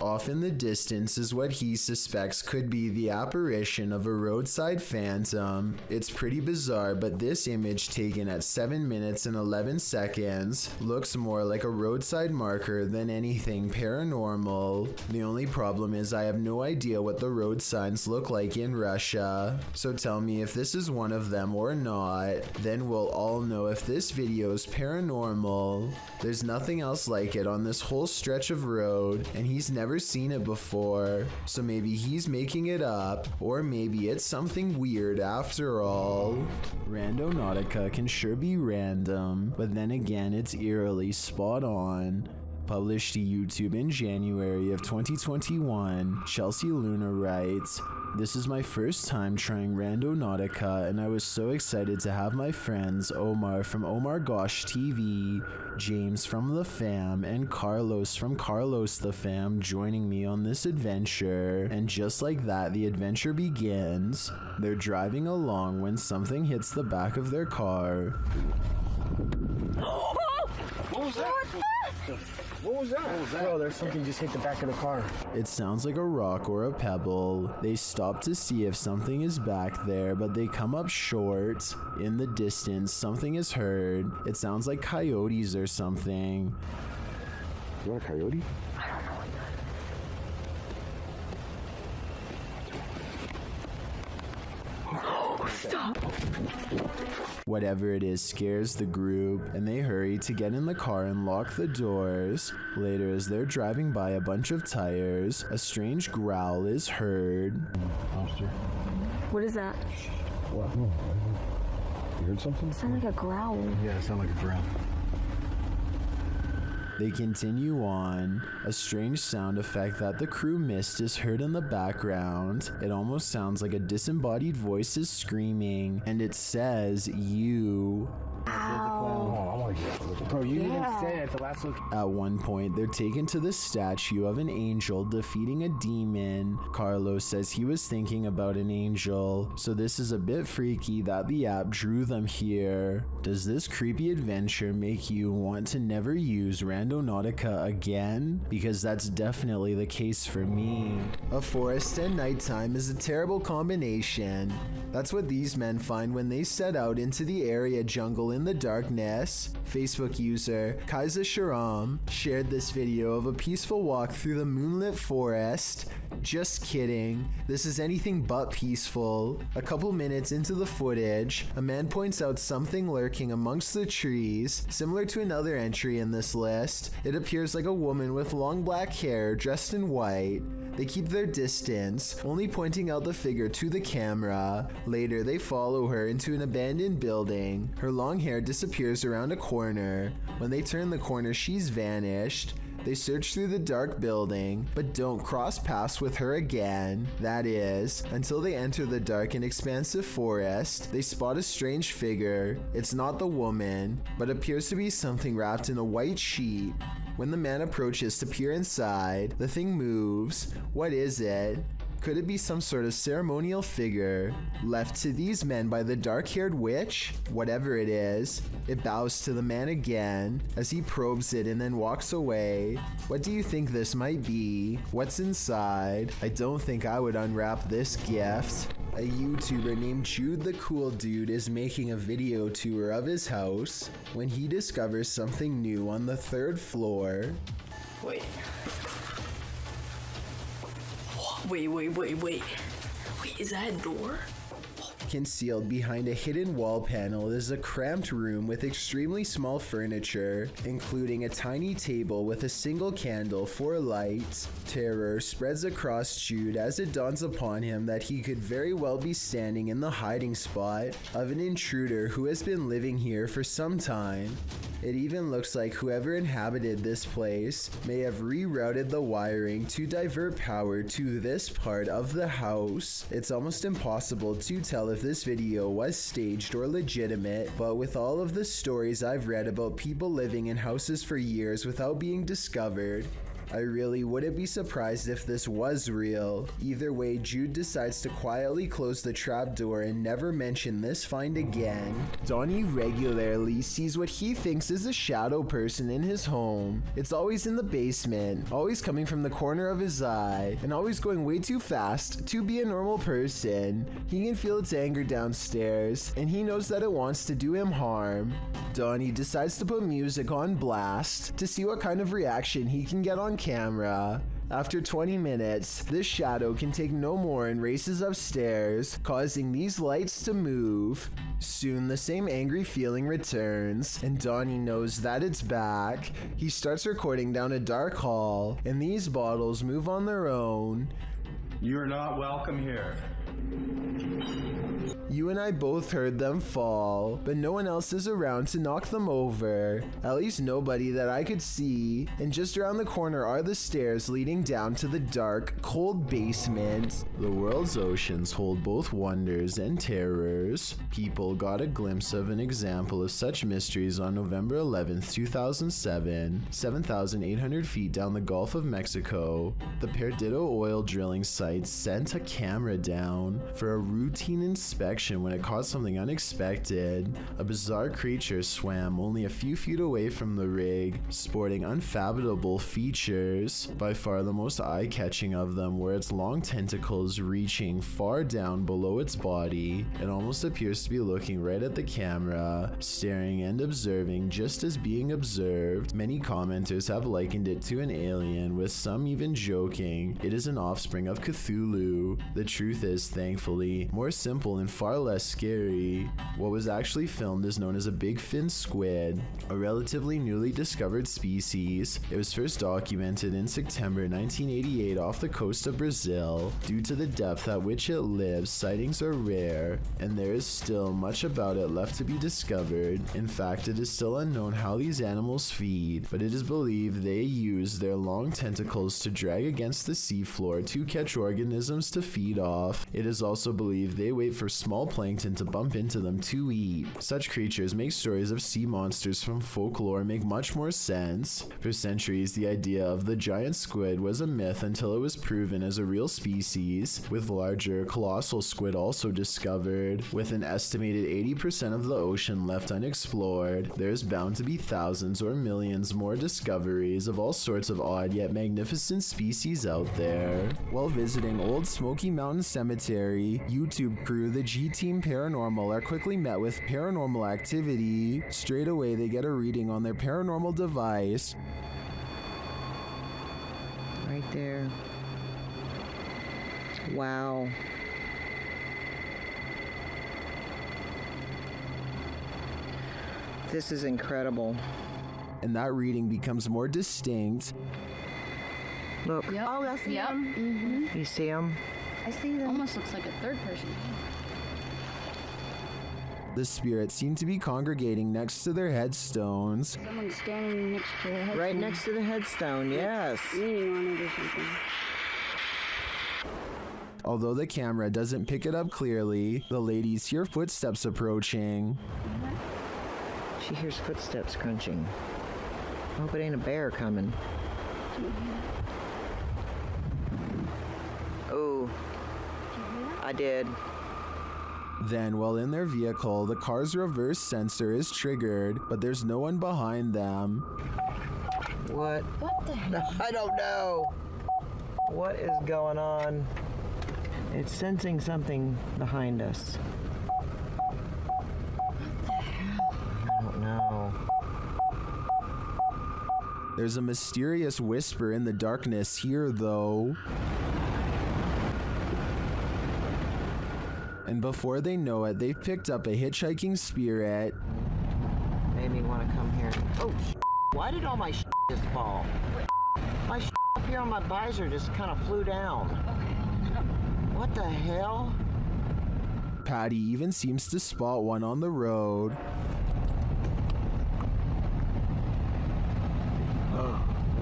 Off in the distance is what he suspects could be the apparition of a roadside phantom. It's pretty bizarre, but this image taken at 7 minutes and 11 seconds looks more like a roadside marker than anything paranormal. The only problem is I have no idea what the road signs look like in Russia. So tell me if this is one of them or not. Then we'll all know if this video is paranormal. There's nothing else like it on this whole stretch of road, and he's never seen it before, so maybe he's making it up, or maybe it's something weird after all. Randonautica can sure be random, but then again it's eerily spot on. Published to YouTube in January of 2021, Chelsea Luna writes, "This is my first time trying Randonautica, and I was so excited to have my friends Omar from Omar Gosh TV, James from The Fam, and Carlos from Carlos The Fam joining me on this adventure. And just like that, the adventure begins. They're driving along when something hits the back of their car. What was that? Bro, there's something just hit the back of the car. It sounds like a rock or a pebble. They stop to see if something is back there, but they come up short. In the distance, something is heard. It sounds like coyotes or something. You want a coyote? Stop. Whatever it is scares the group, and they hurry to get in the car and lock the doors. Later, as they're driving by a bunch of tires, a strange growl is heard. Monster. What is that? What? No, you heard something? It sounds like a growl. Yeah, it sounded like a growl. They continue on. A strange sound effect that the crew missed is heard in the background. It almost sounds like a disembodied voice is screaming, and it says, "You." Ow. Bro, you didn't say it at the last look. At one point, they're taken to the statue of an angel defeating a demon. Carlos says he was thinking about an angel, so this is a bit freaky that the app drew them here. Does this creepy adventure make you want to never use Randonautica again? Because that's definitely the case for me. A forest and nighttime is a terrible combination. That's what these men find when they set out into the area jungle in the darkness. Facebook user Kaiser Sharam shared this video of a peaceful walk through the moonlit forest. Just kidding, this is anything but peaceful. A couple minutes into the footage, a man points out something lurking amongst the trees, similar to another entry in this list. It appears like a woman with long black hair dressed in white. They keep their distance, only pointing out the figure to the camera. Later, they follow her into an abandoned building. Her long hair disappears around a corner. When they turn the corner, she's vanished. They search through the dark building, but don't cross paths with her again. That is, until they enter the dark and expansive forest. They spot a strange figure. It's not the woman, but appears to be something wrapped in a white sheet. When the man approaches to peer inside, the thing moves. What is it? Could it be some sort of ceremonial figure left to these men by the dark-haired witch? Whatever it is, it bows to the man again as he probes it and then walks away. What do you think this might be? What's inside? I don't think I would unwrap this gift. A YouTuber named Jude the Cool Dude is making a video tour of his house when he discovers something new on the 3rd floor. Wait, is that a door? Concealed behind a hidden wall panel is a cramped room with extremely small furniture, including a tiny table with a single candle for light. Terror spreads across Jude as it dawns upon him that he could very well be standing in the hiding spot of an intruder who has been living here for some time. It even looks like whoever inhabited this place may have rerouted the wiring to divert power to this part of the house. It's almost impossible to tell if this video was staged or legitimate, but with all of the stories I've read about people living in houses for years without being discovered, I really wouldn't be surprised if this was real. Either way, Jude decides to quietly close the trapdoor and never mention this find again. Donnie regularly sees what he thinks is a shadow person in his home. It's always in the basement, always coming from the corner of his eye, and always going way too fast to be a normal person. He can feel its anger downstairs, and he knows that it wants to do him harm. Donnie decides to put music on blast to see what kind of reaction he can get on camera. After 20 minutes, this shadow can take no more and races upstairs, causing these lights to move. Soon the same angry feeling returns, and Donnie knows that it's back. He starts recording down a dark hall, and these bottles move on their own. You're not welcome here. You and I both heard them fall, but no one else is around to knock them over. At least nobody that I could see. And just around the corner are the stairs leading down to the dark, cold basement. The world's oceans hold both wonders and terrors. People got a glimpse of an example of such mysteries on November 11th, 2007, 7,800 feet down the Gulf of Mexico. The Perdido oil drilling site sent a camera down for a routine inspection reaction when it caught something unexpected. A bizarre creature swam only a few feet away from the rig, sporting unfathomable features. By far the most eye-catching of them were its long tentacles reaching far down below its body. It almost appears to be looking right at the camera, staring and observing just as being observed. Many commenters have likened it to an alien, with some even joking it is an offspring of Cthulhu. The truth is, thankfully, more simple and far less scary. What was actually filmed is known as a big fin squid, a relatively newly discovered species. It was first documented in September 1988 off the coast of Brazil. Due to the depth at which it lives, sightings are rare, and there is still much about it left to be discovered. In fact, it is still unknown how these animals feed, but it is believed they use their long tentacles to drag against the seafloor to catch organisms to feed off. It is also believed they wait for small plankton to bump into them to eat. Such creatures make stories of sea monsters from folklore make much more sense. For centuries, the idea of the giant squid was a myth until it was proven as a real species, with larger, colossal squid also discovered. With an estimated 80% of the ocean left unexplored, there's bound to be thousands or millions more discoveries of all sorts of odd yet magnificent species out there. While visiting Old Smoky Mountain Cemetery, YouTube crew the G-Team Paranormal are quickly met with paranormal activity. Straight away they get a reading on their paranormal device. Right there. Wow. This is incredible. And that reading becomes more distinct. Look. Yep. Oh, I see them. Mm-hmm. You see them? I see them. Almost looks like a third person. The spirits seem to be congregating next to their headstones. Someone's standing next to the headstone. Right next to the headstone, yes. Leaning on it or something. Although the camera doesn't pick it up clearly, the ladies hear footsteps approaching. She hears footsteps crunching. I hope it ain't a bear coming. Oh, I did. Then, while in their vehicle, the car's reverse sensor is triggered, but there's no one behind them. What? What the hell? I don't know. What is going on? It's sensing something behind us. What the hell? I don't know. There's a mysterious whisper in the darkness here, though. And before they know it, they've picked up a hitchhiking spirit. Made me want to come here. Oh, why did all my just fall? My up here on my visor just kind of flew down. What the hell? Patty even seems to spot one on the road.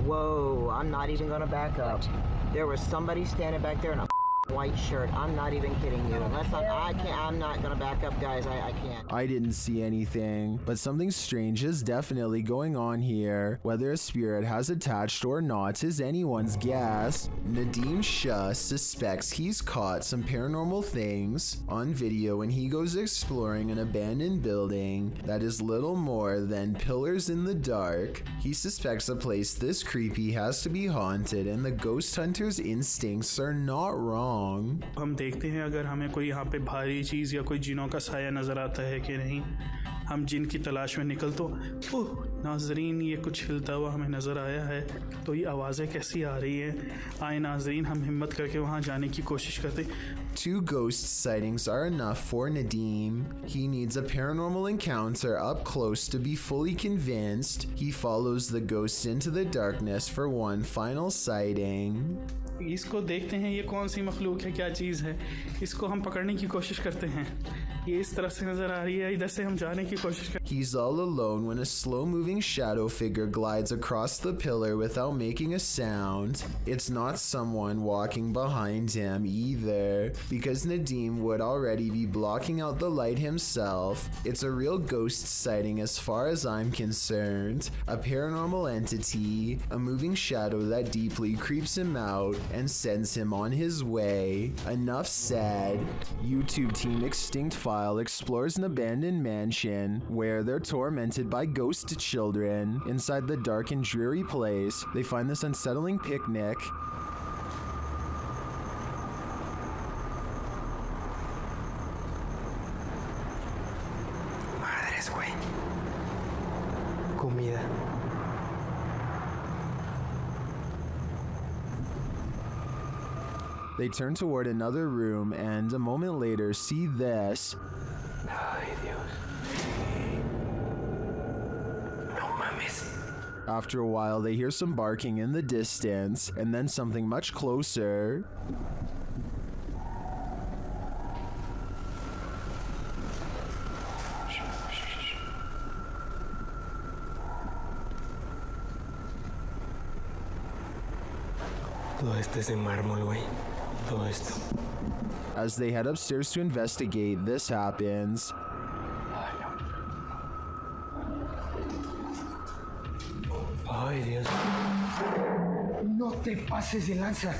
Whoa, I'm not even gonna back up. There was somebody standing back there in a white shirt. I'm not even kidding you. Unless I'm not gonna back up, guys. I can't. I didn't see anything, but something strange is definitely going on here. Whether a spirit has attached or not is anyone's guess. Nadim Shah suspects he's caught some paranormal things on video when he goes exploring an abandoned building that is little more than pillars in the dark. He suspects a place this creepy has to be haunted, and the ghost hunter's instincts are not wrong. हम देखते हैं अगर हमें कोई यहाँ पे भारी चीज़ या कोई जिनों का साया नज़र आता है कि नहीं। हम जिन की तलाश में निकल तो ओह नाजरीन ये कुछ हिलता हुआ हमें नज़र आया है। तो ये आवाज़ें कैसी आ रही हैं? आए नाजरीन हम हिम्मत करके वहाँ जाने की कोशिश करते। Two ghost sightings are enough for Nadim. He needs a paranormal encounter up close to be fully convinced. He follows the ghosts into the darkness for one final sighting. इसको देखते हैं ये कौन सी मखलूक है, क्या चीज़ है। इसको हम पकड़ने की कोशिश करते हैं। ये इस तरफ से नज़र आ रही है, इधर से हम जाने की कोशिश करते हैं। He's all alone when a slow-moving shadow figure glides across the pillar without making a sound. It's not someone walking behind him either, because Nadim would already be blocking out the light himself. It's a real ghost sighting as far as I'm concerned. A paranormal entity, a moving shadow that deeply creeps him out. and sends him on his way. Enough said. YouTube team Extinct File explores an abandoned mansion where they're tormented by ghost children. Inside the dark and dreary place, they find this unsettling picnic. Madres, güey. Comida. They turn toward another room and a moment later see this. Ay, Dios. No mames. After a while, they hear some barking in the distance and then something much closer. Todo esto es de mármol, güey. Todo esto. As they head upstairs to investigate, this happens. Ay, Dios. No te pases de lanza.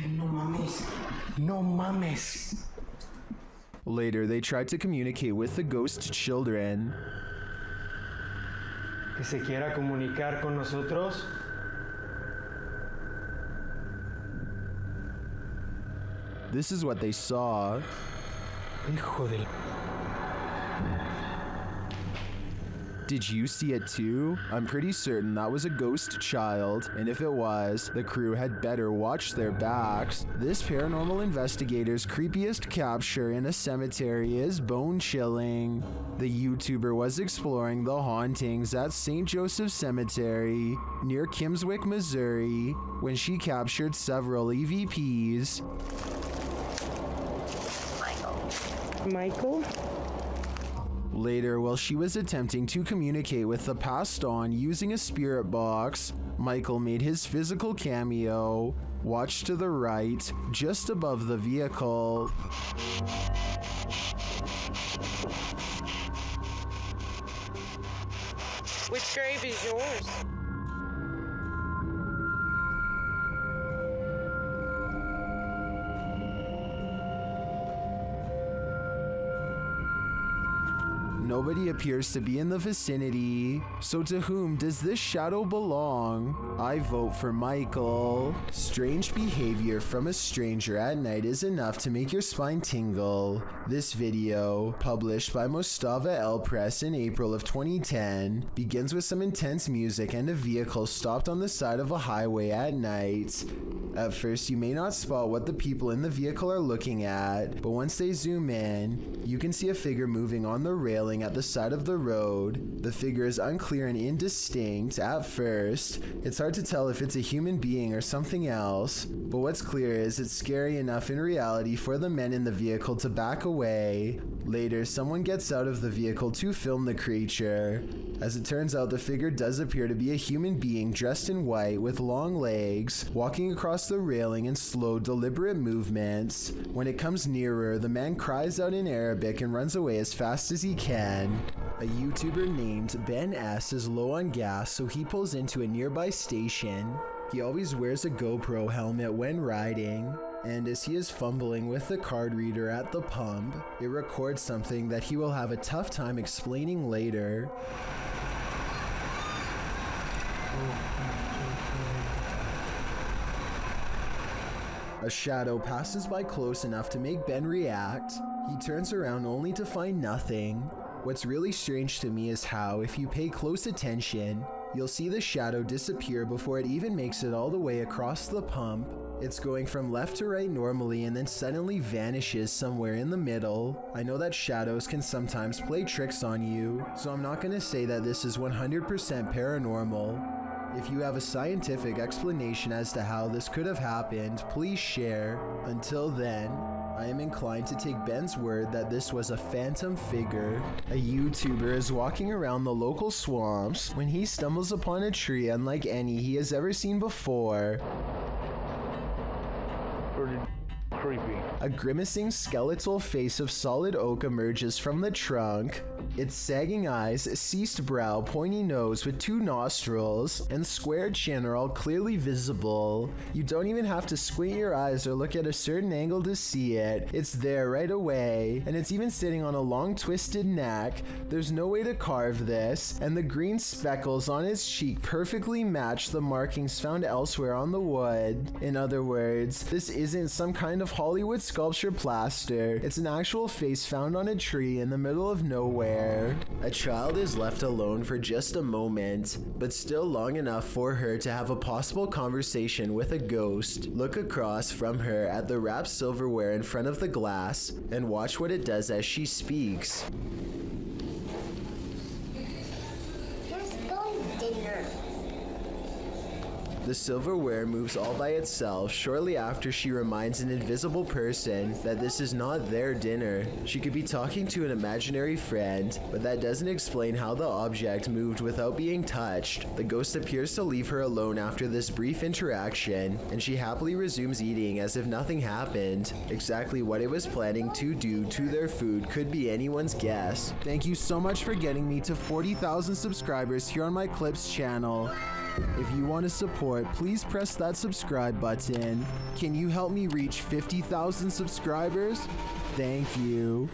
No mames. No mames. Later, they tried to communicate with the ghost children. Que se quiera comunicar con nosotros. This is what they saw. Hijo de... Did you see it too? I'm pretty certain that was a ghost child, and if it was, the crew had better watch their backs. This paranormal investigator's creepiest capture in a cemetery is bone-chilling. The YouTuber was exploring the hauntings at St. Joseph Cemetery near Kimswick, Missouri, when she captured several EVPs. Michael? Later, while she was attempting to communicate with the passed on using a spirit box, Michael made his physical cameo. Watch to the right, just above the vehicle. Which grave is yours? Nobody appears to be in the vicinity, so to whom does this shadow belong? I vote for Michael. Strange behavior from a stranger at night is enough to make your spine tingle. This video, published by Mostava El Press in April of 2010, begins with some intense music and a vehicle stopped on the side of a highway at night. At first, you may not spot what the people in the vehicle are looking at, but once they zoom in, you can see a figure moving on the railing at the side of the road. The figure is unclear and indistinct at first. It's hard to tell if it's a human being or something else, but what's clear is it's scary enough in reality for the men in the vehicle to back away. Later, someone gets out of the vehicle to film the creature. As it turns out, the figure does appear to be a human being dressed in white with long legs, walking across the railing in slow, deliberate movements. When it comes nearer, the man cries out in Arabic and runs away as fast as he can. A YouTuber named Ben S is low on gas, so he pulls into a nearby station. He always wears a GoPro helmet when riding, and as he is fumbling with the card reader at the pump, it records something that he will have a tough time explaining later. A shadow passes by close enough to make Ben react. He turns around only to find nothing. What's really strange to me is how, if you pay close attention, you'll see the shadow disappear before it even makes it all the way across the pump. It's going from left to right normally and then suddenly vanishes somewhere in the middle. I know that shadows can sometimes play tricks on you, so I'm not going to say that this is 100% paranormal. If you have a scientific explanation as to how this could have happened, please share. Until then, I am inclined to take Ben's word that this was a phantom figure. A YouTuber is walking around the local swamps when he stumbles upon a tree unlike any he has ever seen before. creepy. A grimacing skeletal face of solid oak emerges from the trunk. Its sagging eyes, ceased brow, pointy nose with 2 nostrils, and squared chin are all clearly visible. You don't even have to squint your eyes or look at a certain angle to see it. It's there right away, and it's even sitting on a long twisted neck. There's no way to carve this, and the green speckles on its cheek perfectly match the markings found elsewhere on the wood. In other words, this isn't some kind of Hollywood sculpture plaster. It's an actual face found on a tree in the middle of nowhere. A child is left alone for just a moment, but still long enough for her to have a possible conversation with a ghost. Look across from her at the wrapped silverware in front of the glass and watch what it does as she speaks. The silverware moves all by itself shortly after she reminds an invisible person that this is not their dinner. She could be talking to an imaginary friend, but that doesn't explain how the object moved without being touched. The ghost appears to leave her alone after this brief interaction, and she happily resumes eating as if nothing happened. Exactly what it was planning to do to their food could be anyone's guess. Thank you so much for getting me to 40,000 subscribers here on my Clips channel. If you want to support, please press that subscribe button. Can you help me reach 50,000 subscribers? Thank you.